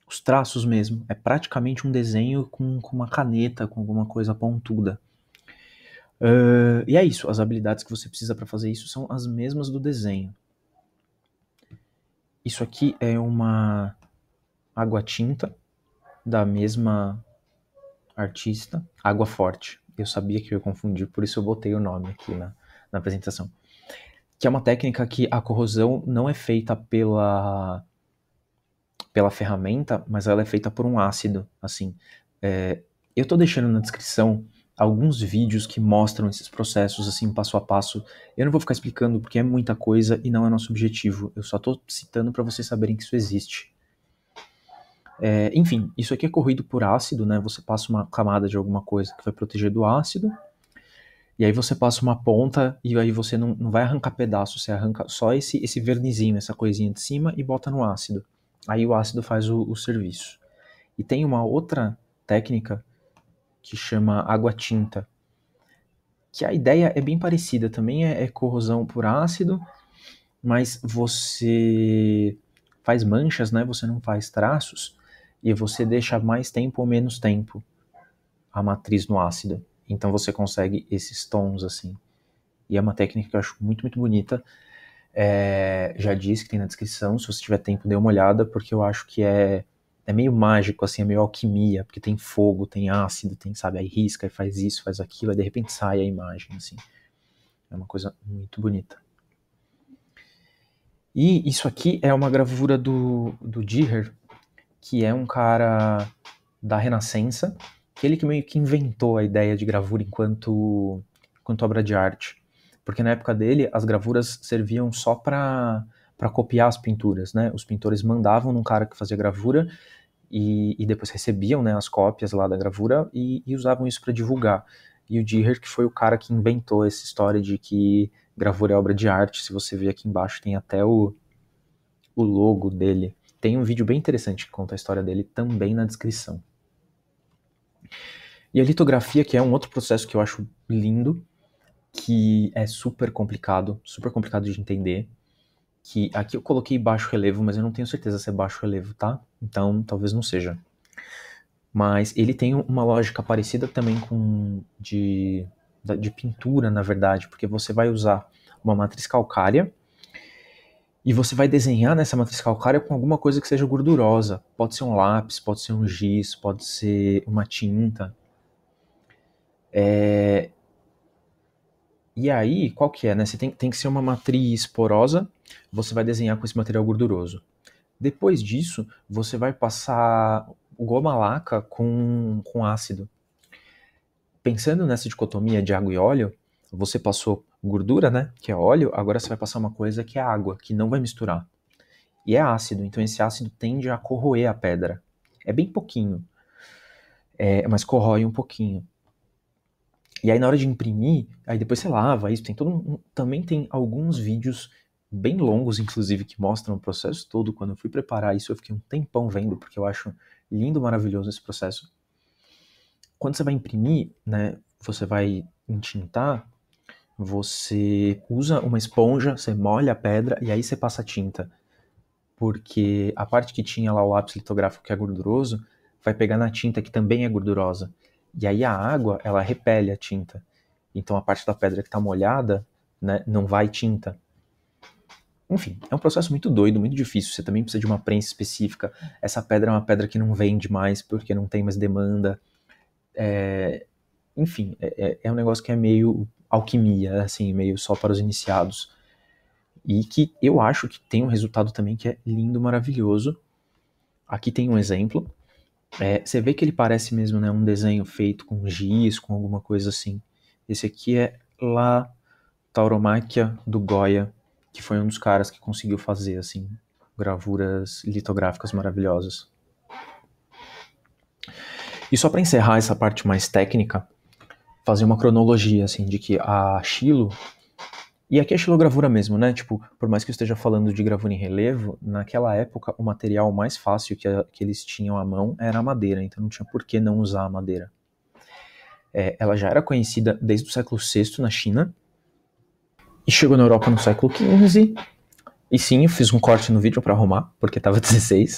os traços mesmo. É praticamente um desenho com uma caneta, com alguma coisa pontuda. E é isso. As habilidades que você precisa para fazer isso são as mesmas do desenho. Isso aqui é uma água tinta da mesma artista, Água Forte. Eu sabia que eu ia confundir, por isso eu botei o nome aqui na apresentação. Que é uma técnica que a corrosão não é feita pela ferramenta, mas ela é feita por um ácido, assim. Eu tô deixando na descrição alguns vídeos que mostram esses processos, assim, passo a passo. Eu não vou ficar explicando porque é muita coisa e não é nosso objetivo. Eu só tô citando para vocês saberem que isso existe. Enfim, isso aqui é corroído por ácido, né? Você passa uma camada de alguma coisa que vai proteger do ácido, e aí você passa uma ponta e aí você não vai arrancar pedaço, você arranca só esse vernizinho, essa coisinha de cima e bota no ácido. Aí o ácido faz o serviço. E tem uma outra técnica que chama água tinta, que a ideia é bem parecida, também é corrosão por ácido, mas você faz manchas, né? Você não faz traços, e você deixa mais tempo ou menos tempo a matriz no ácido. Então você consegue esses tons assim. E é uma técnica que eu acho muito, muito bonita. Já disse que tem na descrição, se você tiver tempo, dê uma olhada, porque eu acho que é meio mágico, assim, é meio alquimia, porque tem fogo, tem ácido, tem, sabe, aí risca, aí faz isso, faz aquilo, aí de repente sai a imagem, assim. É uma coisa muito bonita. E isso aqui é uma gravura do Dürer, que é um cara da Renascença, que ele que meio que inventou a ideia de gravura enquanto obra de arte. Porque na época dele, as gravuras serviam só para copiar as pinturas, né? Os pintores mandavam num cara que fazia gravura e depois recebiam, né, as cópias lá da gravura e usavam isso para divulgar. E o Dürer, que foi o cara que inventou essa história de que gravura é obra de arte. Se você ver aqui embaixo, tem até o logo dele. Tem um vídeo bem interessante que conta a história dele também na descrição. E a litografia, que é um outro processo que eu acho lindo, que é super complicado de entender, que aqui eu coloquei baixo relevo, mas eu não tenho certeza se é baixo relevo, tá? Então talvez não seja. Mas ele tem uma lógica parecida também com de pintura, na verdade, porque você vai usar uma matriz calcária e você vai desenhar nessa matriz calcária com alguma coisa que seja gordurosa. Pode ser um lápis, pode ser um giz, pode ser uma tinta. E aí, qual que é, né? Você tem que ser uma matriz porosa, você vai desenhar com esse material gorduroso. Depois disso, você vai passar goma laca com ácido. Pensando nessa dicotomia de água e óleo, você passou gordura, né, que é óleo, agora você vai passar uma coisa que é água, que não vai misturar. E é ácido, então esse ácido tende a corroer a pedra. É bem pouquinho, mas corrói um pouquinho. E aí na hora de imprimir, aí depois você lava isso, tem também tem alguns vídeos bem longos, inclusive, que mostram o processo todo. Quando eu fui preparar isso, eu fiquei um tempão vendo, porque eu acho lindo, maravilhoso esse processo. Quando você vai imprimir, né, você vai entintar, você usa uma esponja, você molha a pedra e aí você passa a tinta. Porque a parte que tinha lá o lápis litográfico que é gorduroso, vai pegar na tinta que também é gordurosa. E aí a água, ela repele a tinta. Então a parte da pedra que está molhada, né, não vai tinta. Enfim, é um processo muito doido, muito difícil. Você também precisa de uma prensa específica. Essa pedra é uma pedra que não vende mais porque não tem mais demanda. Enfim, é um negócio que é meio alquimia, assim, meio só para os iniciados. E que eu acho que tem um resultado também que é lindo, maravilhoso. Aqui tem um exemplo. Você vê que ele parece mesmo, né, um desenho feito com giz, com alguma coisa assim. Esse aqui é La Tauromáquia do Goya, que foi um dos caras que conseguiu fazer, assim, gravuras litográficas maravilhosas. E só para encerrar essa parte mais técnica, fazer uma cronologia, assim, de que a Xilo, e aqui é xilogravura mesmo, né, tipo, por mais que eu esteja falando de gravura em relevo, naquela época o material mais fácil que eles tinham à mão era a madeira, então não tinha por que não usar a madeira. Ela já era conhecida desde o século VI na China, e chegou na Europa no século XV, e sim, eu fiz um corte no vídeo para arrumar, porque tava 16.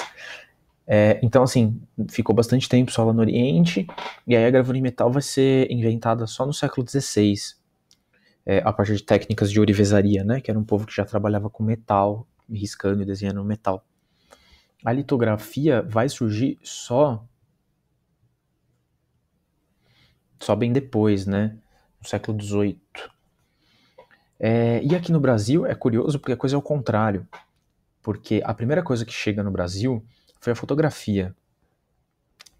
Então, assim, ficou bastante tempo só lá no Oriente, e aí a gravura em metal vai ser inventada só no século XVI, a partir de técnicas de ourivesaria, né, que era um povo que já trabalhava com metal, riscando e desenhando metal. A litografia vai surgir só bem depois, né, no século XVIII. E aqui no Brasil é curioso porque a coisa é o contrário, porque a primeira coisa que chega no Brasil foi a fotografia,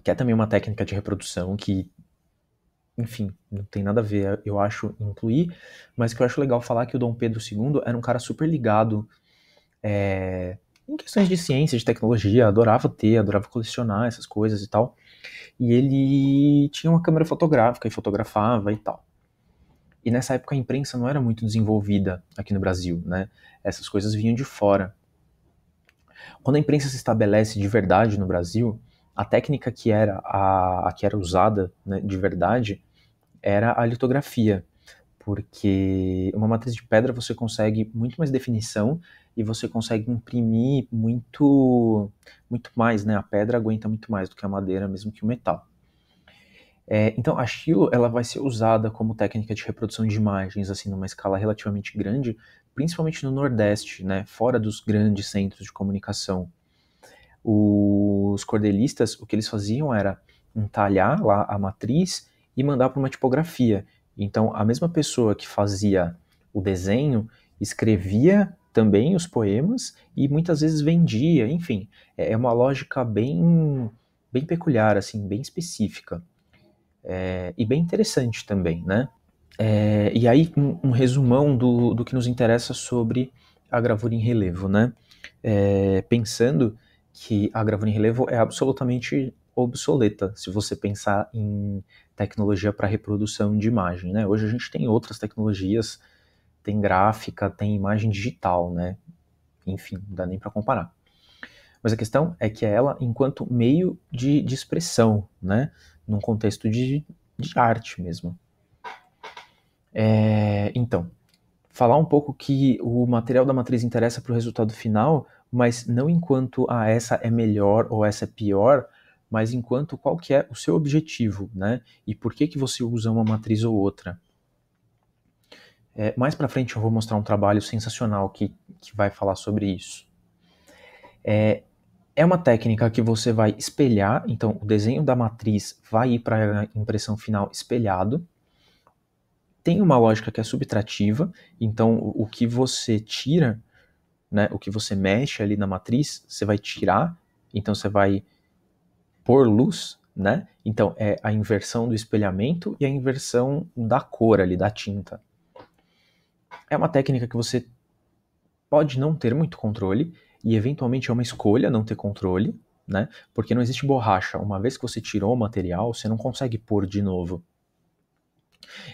que é também uma técnica de reprodução que, enfim, não tem nada a ver, eu acho, incluir, mas que eu acho legal falar que o Dom Pedro II era um cara super ligado em questões de ciência, de tecnologia, adorava colecionar essas coisas e tal, e ele tinha uma câmera fotográfica e fotografava e tal. E nessa época a imprensa não era muito desenvolvida aqui no Brasil, né? Essas coisas vinham de fora. Quando a imprensa se estabelece de verdade no Brasil, a técnica que era que era usada, né, de verdade era a litografia, porque uma matriz de pedra você consegue muito mais definição e você consegue imprimir muito mais, né? A pedra aguenta muito mais do que a madeira, mesmo que o metal. Então a Xilo ela vai ser usada como técnica de reprodução de imagens assim numa escala relativamente grande, principalmente no Nordeste, né? Fora dos grandes centros de comunicação. Os cordelistas, o que eles faziam era entalhar lá a matriz e mandar para uma tipografia. Então, a mesma pessoa que fazia o desenho escrevia também os poemas e muitas vezes vendia, enfim, é uma lógica bem peculiar, assim, bem específica. E bem interessante também, né? E aí, um resumão do que nos interessa sobre a gravura em relevo, né? Pensando que a gravura em relevo é absolutamente obsoleta, se você pensar em tecnologia para reprodução de imagem, né? Hoje a gente tem outras tecnologias, tem gráfica, tem imagem digital, né? Enfim, não dá nem para comparar. Mas a questão é que ela, enquanto meio de expressão, né? Num contexto de arte mesmo. Então, falar um pouco que o material da matriz interessa para o resultado final, mas não enquanto essa é melhor ou essa é pior, mas enquanto qual que é o seu objetivo, né? E por que você usa uma matriz ou outra. Mais para frente eu vou mostrar um trabalho sensacional que vai falar sobre isso. É uma técnica que você vai espelhar, então o desenho da matriz vai ir para a impressão final espelhado. Tem uma lógica que é subtrativa, então o que você tira, né, o que você mexe ali na matriz, você vai tirar, então você vai pôr luz, né? Então é a inversão do espelhamento e a inversão da cor ali, da tinta. É uma técnica que você pode não ter muito controle, e eventualmente é uma escolha não ter controle, né? Porque não existe borracha. Uma vez que você tirou o material, você não consegue pôr de novo.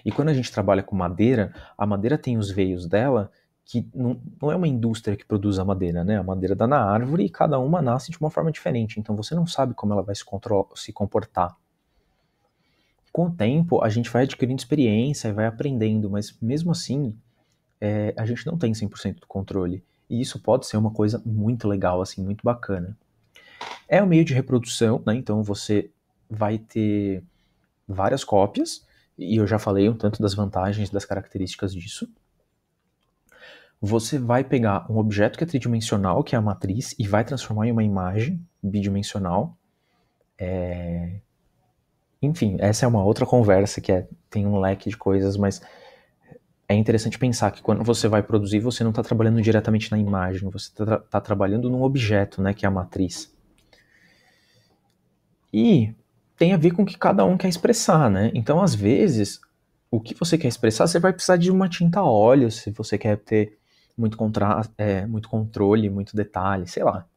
E quando a gente trabalha com madeira, a madeira tem os veios dela que não é uma indústria que produz a madeira, né? A madeira dá na árvore e cada uma nasce de uma forma diferente, então você não sabe como ela vai se comportar. Com o tempo, a gente vai adquirindo experiência e vai aprendendo, mas mesmo assim, a gente não tem 100% do controle. E isso pode ser uma coisa muito legal, assim, muito bacana. É um meio de reprodução, né? Então você vai ter várias cópias, e eu já falei um tanto das vantagens, das características disso. Você vai pegar um objeto que é tridimensional, que é a matriz, e vai transformar em uma imagem bidimensional. Enfim, essa é uma outra conversa que tem um leque de coisas, mas é interessante pensar que quando você vai produzir, você não está trabalhando diretamente na imagem, você está trabalhando num objeto, né, que é a matriz. E tem a ver com o que cada um quer expressar, né? Então, às vezes, o que você quer expressar, você vai precisar de uma tinta a óleo, se você quer ter muito, muito controle, muito detalhe, sei lá.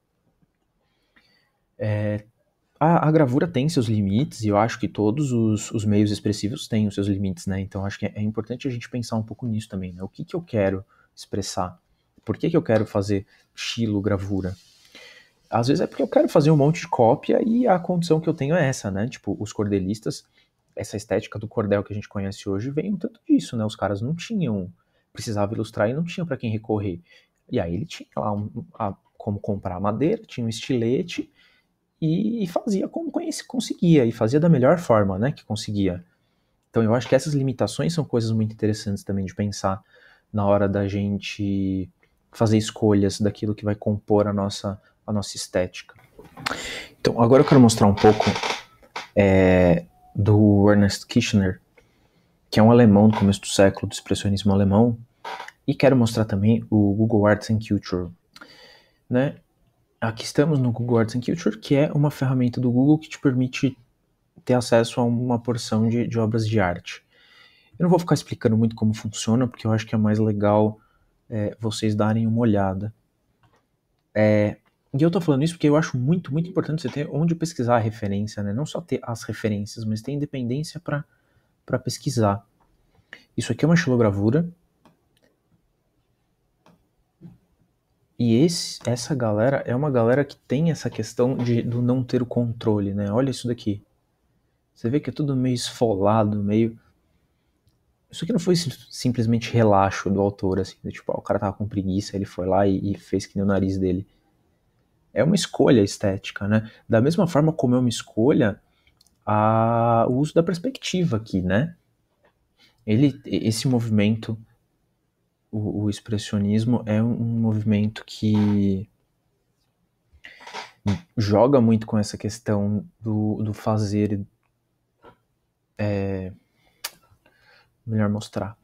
A gravura tem seus limites, e eu acho que todos os meios expressivos têm os seus limites, né? Então acho que é importante a gente pensar um pouco nisso também, né? O que eu quero expressar? Por que eu quero fazer estilo gravura? Às vezes é porque eu quero fazer um monte de cópia e a condição que eu tenho é essa, né? Tipo, os cordelistas, essa estética do cordel que a gente conhece hoje vem um tanto disso, né? Os caras não tinham, precisava ilustrar e não tinham para quem recorrer. E aí ele tinha lá como comprar madeira, tinha um estilete e fazia como conseguia, e fazia da melhor forma, né, que conseguia. Então eu acho que essas limitações são coisas muito interessantes também de pensar na hora da gente fazer escolhas daquilo que vai compor a nossa estética. Então agora eu quero mostrar um pouco do Ernest Kirchner, que é um alemão do começo do século, do expressionismo alemão, e quero mostrar também o Google Arts and Culture, né? Aqui estamos no Google Arts and Culture, que é uma ferramenta do Google que te permite ter acesso a uma porção de obras de arte. Eu não vou ficar explicando muito como funciona, porque eu acho que é mais legal vocês darem uma olhada. E eu tô falando isso porque eu acho muito, muito importante você ter onde pesquisar a referência, né? Não só ter as referências, mas ter independência para pesquisar. Isso aqui é uma xilogravura. E essa galera é uma galera que tem essa questão do não ter o controle, né? Olha isso daqui. Você vê que é tudo meio esfolado, meio... Isso aqui não foi simplesmente relaxo do autor, assim, tipo, o cara tava com preguiça, ele foi lá e fez que nem o nariz dele. É uma escolha estética, né? Da mesma forma como é uma escolha o uso da perspectiva aqui, né? Esse movimento, o expressionismo, é um movimento que joga muito com essa questão do fazer. Melhor mostrar.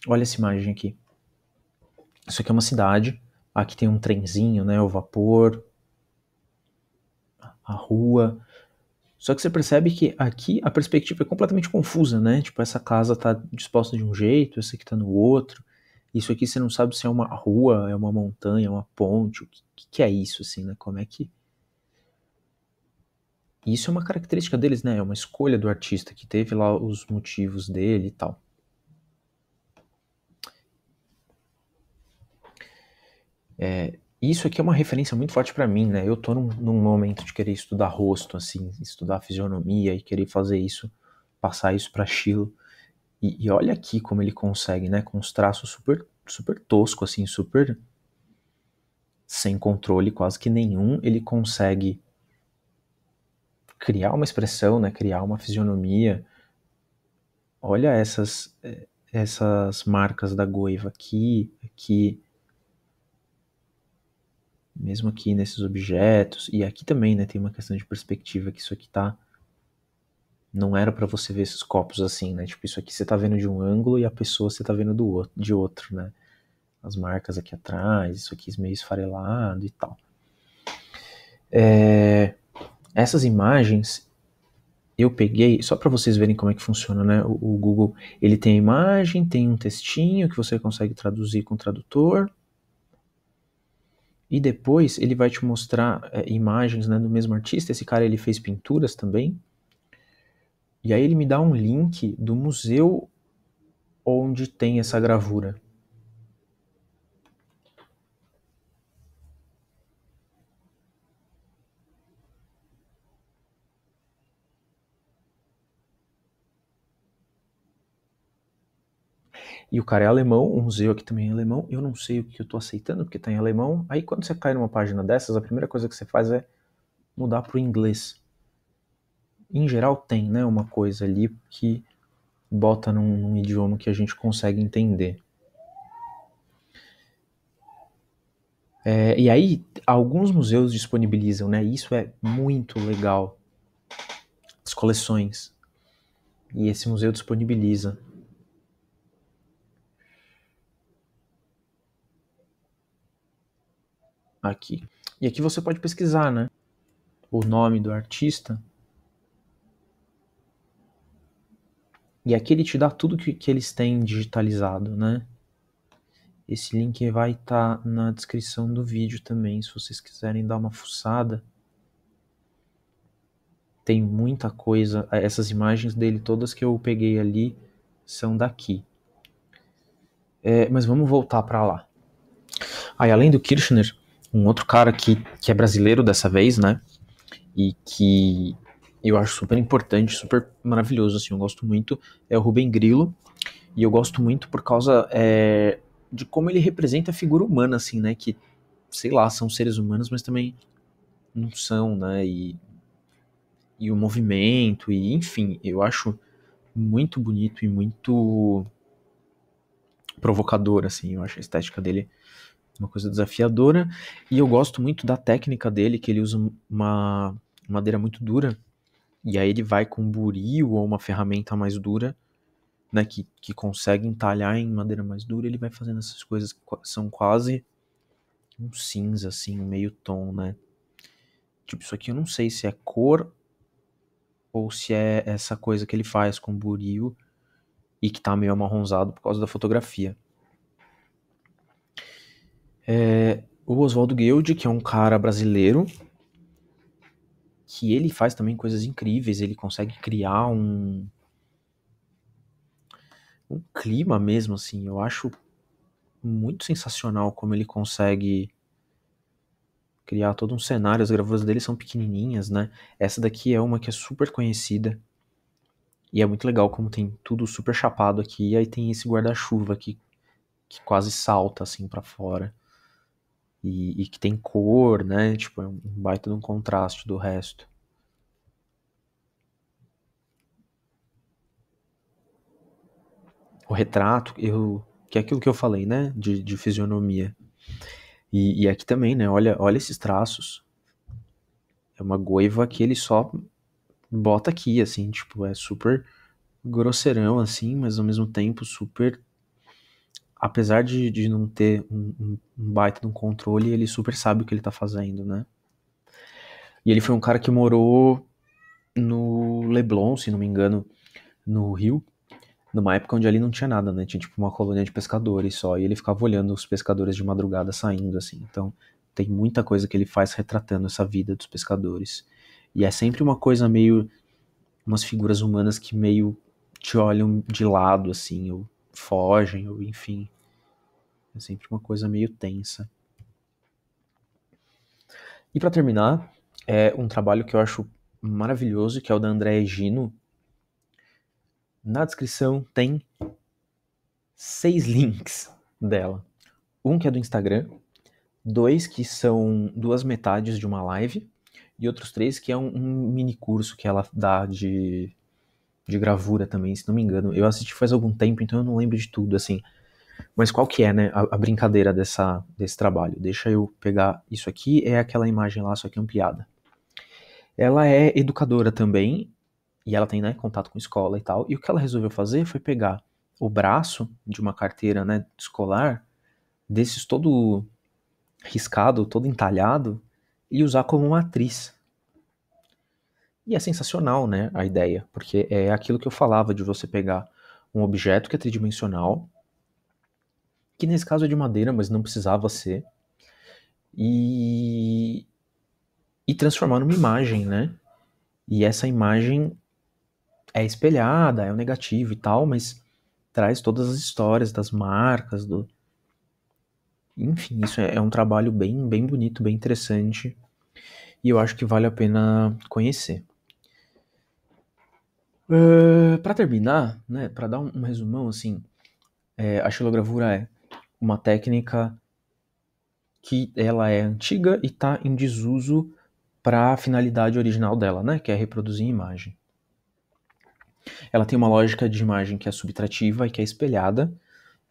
Olha essa imagem aqui. Isso aqui é uma cidade. Aqui tem um trenzinho, né? O vapor, a rua. Só que você percebe que aqui a perspectiva é completamente confusa, né? Tipo, essa casa tá disposta de um jeito, essa aqui tá no outro. Isso aqui você não sabe se é uma rua, é uma montanha, é uma ponte. O que é isso, assim, né? Como é que... Isso é uma característica deles, né? É uma escolha do artista que teve lá os motivos dele e tal. Isso aqui é uma referência muito forte para mim, né? Eu tô num momento de querer estudar rosto, assim, estudar fisionomia e querer fazer isso, passar isso para estilo. E olha aqui como ele consegue, né? Com os traços super, super tosco, assim, super sem controle quase que nenhum, ele consegue criar uma expressão, né? Criar uma fisionomia. Olha essas marcas da goiva aqui, mesmo aqui nesses objetos, e aqui também, né? Tem uma questão de perspectiva que isso aqui tá... Não era pra você ver esses copos assim, né? Tipo, isso aqui você tá vendo de um ângulo e a pessoa você tá vendo de outro, né? As marcas aqui atrás, isso aqui meio esfarelado e tal. Essas imagens eu peguei, só para vocês verem como é que funciona, né? O Google, ele tem a imagem, tem um textinho que você consegue traduzir com o tradutor, e depois ele vai te mostrar imagens, né, do mesmo artista. Esse cara, ele fez pinturas também, e aí ele me dá um link do museu onde tem essa gravura. E o cara é alemão, o museu aqui também é alemão, eu não sei o que eu tô aceitando, porque tá em alemão. Aí quando você cai numa página dessas, a primeira coisa que você faz é mudar pro inglês. Em geral tem, né, uma coisa ali que bota num idioma que a gente consegue entender. E aí, alguns museus disponibilizam, né, isso é muito legal, as coleções. E esse museu disponibiliza. Aqui. E aqui você pode pesquisar, né, o nome do artista. E aqui ele te dá tudo que eles têm digitalizado, né? Esse link vai estar na descrição do vídeo também, se vocês quiserem dar uma fuçada. Tem muita coisa, essas imagens dele todas que eu peguei ali são daqui. Mas vamos voltar para lá. Aí, além do Kirchner, um outro cara que é brasileiro dessa vez, né? E que eu acho super importante, super maravilhoso, assim, eu gosto muito, é o Rubem Grillo. E eu gosto muito por causa de como ele representa a figura humana, assim, né? Que, sei lá, são seres humanos, mas também não são, né? E o movimento, e enfim, eu acho muito bonito e muito provocador, assim. Eu acho a estética dele uma coisa desafiadora. E eu gosto muito da técnica dele, que ele usa uma madeira muito dura, e aí ele vai com um buril ou uma ferramenta mais dura, né, que consegue entalhar em madeira mais dura, ele vai fazendo essas coisas que são quase um cinza, assim, um meio tom, né. Tipo, isso aqui eu não sei se é cor ou se é essa coisa que ele faz com buril e que tá meio amarronzado por causa da fotografia. O Oswaldo Guild, que é um cara brasileiro, que ele faz também coisas incríveis, ele consegue criar um clima mesmo, assim, eu acho muito sensacional como ele consegue criar todo um cenário. As gravadoras dele são pequenininhas, né? Essa daqui é uma que é super conhecida e é muito legal como tem tudo super chapado aqui, e aí tem esse guarda-chuva que quase salta assim pra fora e que tem cor, né? Tipo, é um baita de um contraste do resto. O retrato, que é aquilo que eu falei, né? De fisionomia. E aqui também, né? Olha esses traços. É uma goiva que ele só bota aqui, assim, tipo, é super grosseirão, assim, mas ao mesmo tempo super. Apesar de não ter um baita de um controle, ele super sabe o que ele tá fazendo, né? E ele foi um cara que morou no Leblon, se não me engano, no Rio, numa época onde ali não tinha nada, né? Tinha tipo uma colônia de pescadores só, e ele ficava olhando os pescadores de madrugada saindo, assim. Então, tem muita coisa que ele faz retratando essa vida dos pescadores. E é sempre uma coisa meio. Umas figuras humanas que meio te olham de lado, assim, ou fogem, ou enfim. É sempre uma coisa meio tensa. E para terminar, é um trabalho que eu acho maravilhoso, que é o da Andréa Gino. Na descrição tem 6 links dela. Um que é do Instagram, 2 que são 2 metades de uma live, e outros 3 que é um mini curso que ela dá de gravura também, se não me engano. Eu assisti faz algum tempo, então eu não lembro de tudo, assim. Mas qual que é, né, a brincadeira desse trabalho? Deixa eu pegar isso aqui, é aquela imagem lá, só que ampliada. Ela é educadora também, e ela tem, né, contato com escola e tal, e o que ela resolveu fazer foi pegar o braço de uma carteira, né, escolar, desses todo riscado, todo entalhado, e usar como matriz. E é sensacional, né, a ideia, porque é aquilo que eu falava de você pegar um objeto que é tridimensional, que nesse caso é de madeira, mas não precisava ser, e, e transformar numa imagem, né? E essa imagem é espelhada, é o negativo e tal, mas traz todas as histórias das marcas, enfim, isso é um trabalho bem, bem bonito, bem interessante, e eu acho que vale a pena conhecer. Para terminar, né, para dar um resumão, assim, a xilogravura é uma técnica que ela é antiga e está em desuso para a finalidade original dela, né, que é reproduzir imagem. Ela tem uma lógica de imagem que é subtrativa e que é espelhada.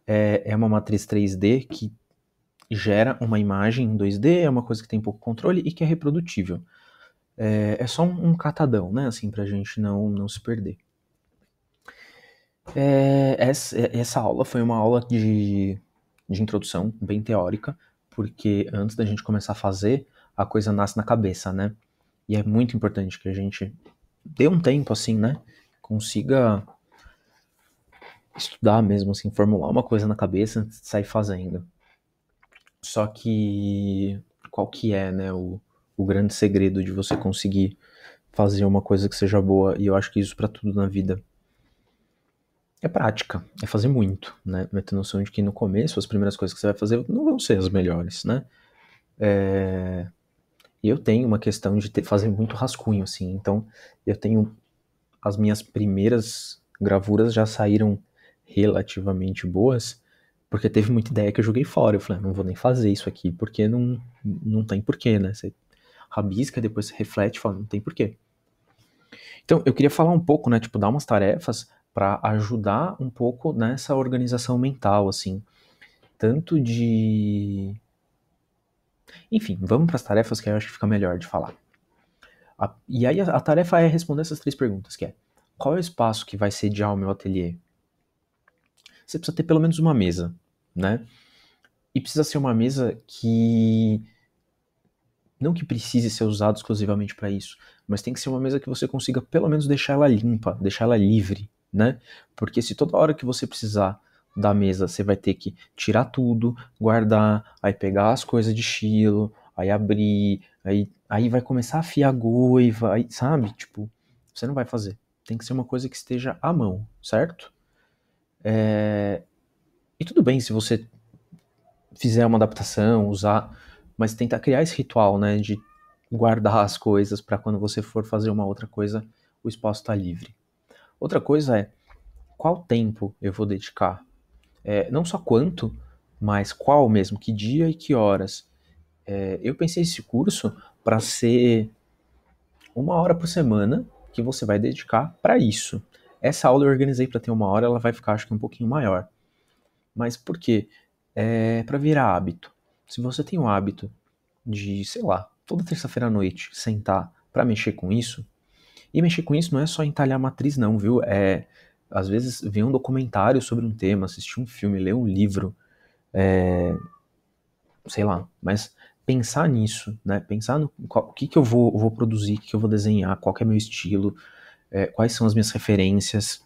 É uma matriz 3D que gera uma imagem em 2D, é uma coisa que tem pouco controle e que é reprodutível. É só um catadão, né, assim, pra gente não se perder. Essa aula foi uma aula de introdução, bem teórica, porque antes da gente começar a fazer, a coisa nasce na cabeça, né? E é muito importante que a gente dê um tempo, assim, né? Consiga estudar mesmo, assim, formular uma coisa na cabeça antes de sair fazendo. Só que qual que é, né, o grande segredo de você conseguir fazer uma coisa que seja boa? E eu acho que isso pra tudo na vida é prática, é fazer muito, né? Vai ter noção de que no começo as primeiras coisas que você vai fazer não vão ser as melhores, né? E eu tenho uma questão de fazer muito rascunho, assim, então eu tenho as minhas primeiras gravuras já saíram relativamente boas, porque teve muita ideia que eu joguei fora. Eu falei, não vou nem fazer isso aqui, porque não tem porquê, né? Você rabisca, depois você reflete e fala, não tem porquê. Então, eu queria falar um pouco, né, tipo, dar umas tarefas para ajudar um pouco nessa organização mental, assim, tanto de... Enfim, vamos para as tarefas que eu acho que fica melhor de falar. E aí a tarefa é responder essas 3 perguntas, que é, qual é o espaço que vai sediar o meu ateliê? Você precisa ter pelo menos uma mesa, né? E precisa ser uma mesa que não que precise ser usada exclusivamente para isso, mas tem que ser uma mesa que você consiga pelo menos deixar ela limpa, deixar ela livre, né? Porque se toda hora que você precisar da mesa você vai ter que tirar tudo, guardar, aí pegar as coisas de estilo, aí abrir, aí vai começar a afiar goiva, aí, sabe? Tipo, você não vai fazer. Tem que ser uma coisa que esteja à mão, certo? E tudo bem se você fizer uma adaptação, usar, mas tentar criar esse ritual, né, de guardar as coisas para quando você for fazer uma outra coisa, o espaço está livre. Outra coisa é qual tempo eu vou dedicar, não só quanto, mas qual mesmo, que dia e que horas. Eu pensei esse curso para ser 1 hora por semana que você vai dedicar para isso. Essa aula eu organizei para ter 1 hora, ela vai ficar acho que um pouquinho maior. Mas por quê? É para virar hábito. Se você tem o hábito de, sei lá, toda terça-feira à noite sentar para mexer com isso, e mexer com isso não é só entalhar a matriz não, viu? Às vezes ver um documentário sobre um tema, assistir um filme, ler um livro, sei lá, mas pensar nisso, né? Pensar no o que eu vou produzir, o que eu vou desenhar, qual que é meu estilo, quais são as minhas referências.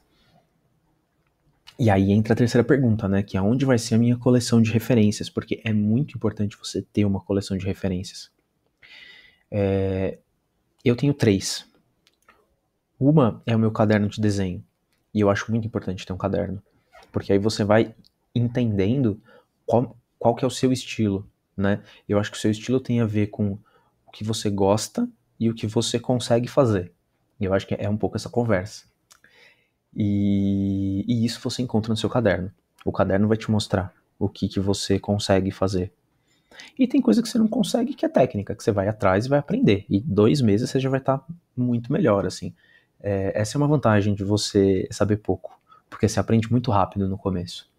E aí entra a terceira pergunta, né? Que é onde vai ser a minha coleção de referências, porque é muito importante você ter uma coleção de referências. Eu tenho 3. Uma é o meu caderno de desenho. E eu acho muito importante ter um caderno. Porque aí você vai entendendo qual que é o seu estilo, né? Eu acho que o seu estilo tem a ver com o que você gosta e o que você consegue fazer. E eu acho que é um pouco essa conversa. E isso você encontra no seu caderno. O caderno vai te mostrar o que você consegue fazer. E tem coisa que você não consegue, que é técnica, que você vai atrás e vai aprender. E 2 meses você já vai estar muito melhor, assim. Essa é uma vantagem de você saber pouco, porque você aprende muito rápido no começo.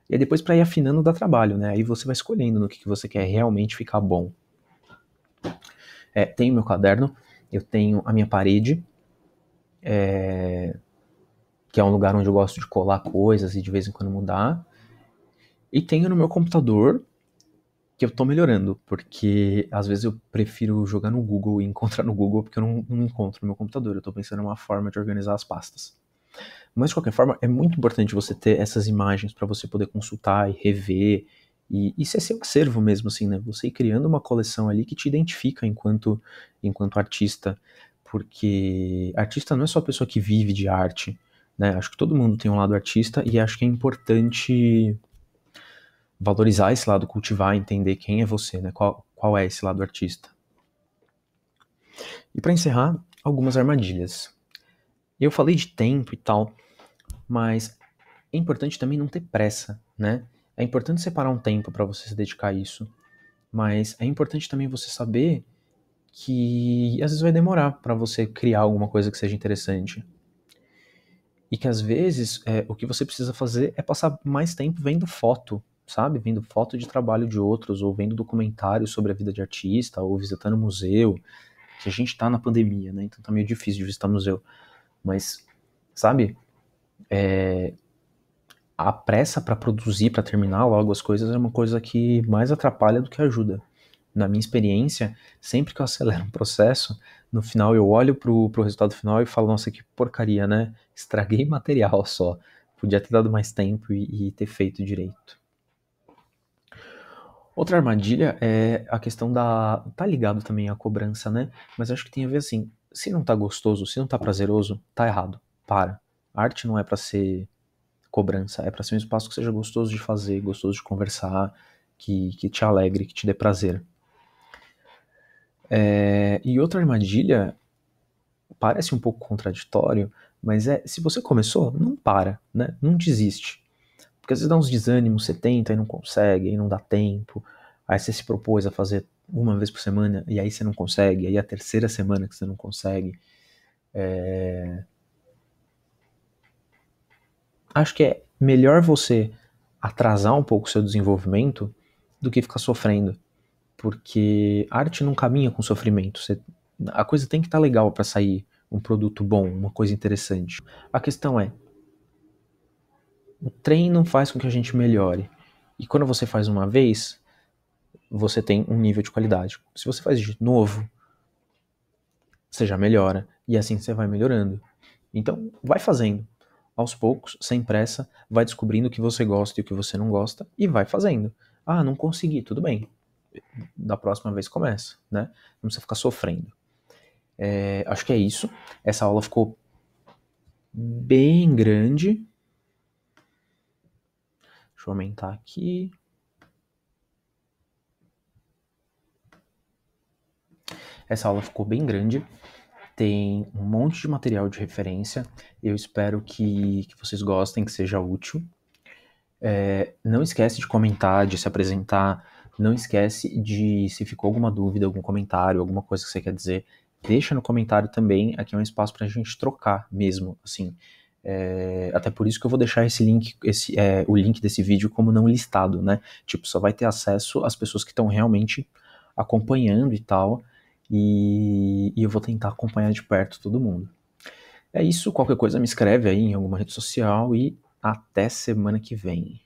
E aí depois para ir afinando dá trabalho, né? Aí você vai escolhendo no que você quer realmente ficar bom. Tenho meu caderno, eu tenho a minha parede, que é um lugar onde eu gosto de colar coisas e de vez em quando mudar. E tenho no meu computador, que eu tô melhorando, porque às vezes eu prefiro jogar no Google e encontrar no Google, porque eu não encontro no meu computador. Eu tô pensando em uma forma de organizar as pastas. Mas de qualquer forma, é muito importante você ter essas imagens para você poder consultar e rever. E ser seu acervo mesmo, assim, né? Você ir criando uma coleção ali que te identifica enquanto artista. Porque artista não é só a pessoa que vive de arte, né? Acho que todo mundo tem um lado artista e acho que é importante valorizar esse lado, cultivar, entender quem é você, né? Qual é esse lado artista. E para encerrar, algumas armadilhas. Eu falei de tempo e tal, mas é importante também não ter pressa, né? É importante separar um tempo para você se dedicar a isso, mas é importante também você saber que às vezes vai demorar para você criar alguma coisa que seja interessante. E que às vezes o que você precisa fazer é passar mais tempo vendo foto, sabe? Vendo foto de trabalho de outros, ou vendo documentários sobre a vida de artista, ou visitando museu. Que a gente tá na pandemia, né? Então tá meio difícil de visitar museu. Mas, sabe? A pressa para produzir, para terminar logo as coisas é uma coisa que mais atrapalha do que ajuda. Na minha experiência, sempre que eu acelero um processo, no final eu olho pro resultado final e falo, nossa, que porcaria, né? Estraguei material só. Podia ter dado mais tempo e ter feito direito. Outra armadilha é a questão da... Tá ligado também à cobrança, né? Mas acho que tem a ver assim, se não tá gostoso, se não tá prazeroso, tá errado. Para. A arte não é pra ser cobrança, é pra ser um espaço que seja gostoso de fazer, gostoso de conversar, que te alegre, que te dê prazer. E outra armadilha, parece um pouco contraditório, mas se você começou, não para, né? Não desiste. Porque às vezes dá uns desânimos, você tenta e não consegue, aí não dá tempo. Aí você se propôs a fazer uma vez por semana e aí você não consegue, aí é a terceira semana que você não consegue. Acho que é melhor você atrasar um pouco o seu desenvolvimento do que ficar sofrendo. Porque a arte não caminha com sofrimento. A coisa tem que estar legal para sair um produto bom, uma coisa interessante. A questão é, o treino faz com que a gente melhore. E quando você faz uma vez, você tem um nível de qualidade. Se você faz de novo, você já melhora. E assim você vai melhorando. Então, vai fazendo. Aos poucos, sem pressa, vai descobrindo o que você gosta e o que você não gosta e vai fazendo. Ah, não consegui, tudo bem. Da próxima vez começa, né? Não precisa ficar sofrendo. Acho que é isso. Essa aula ficou bem grande. Deixa eu aumentar aqui. Essa aula ficou bem grande. Tem um monte de material de referência. Eu espero que vocês gostem, que seja útil. Não esquece de comentar, de se apresentar. Não esquece de, se ficou alguma dúvida, algum comentário, alguma coisa que você quer dizer, deixa no comentário também. Aqui é um espaço pra gente trocar mesmo, assim. Até por isso que eu vou deixar esse link, o link desse vídeo como não listado, né? Tipo, só vai ter acesso às pessoas que estão realmente acompanhando e tal. E eu vou tentar acompanhar de perto todo mundo. É isso, qualquer coisa me escreve aí em alguma rede social e até semana que vem.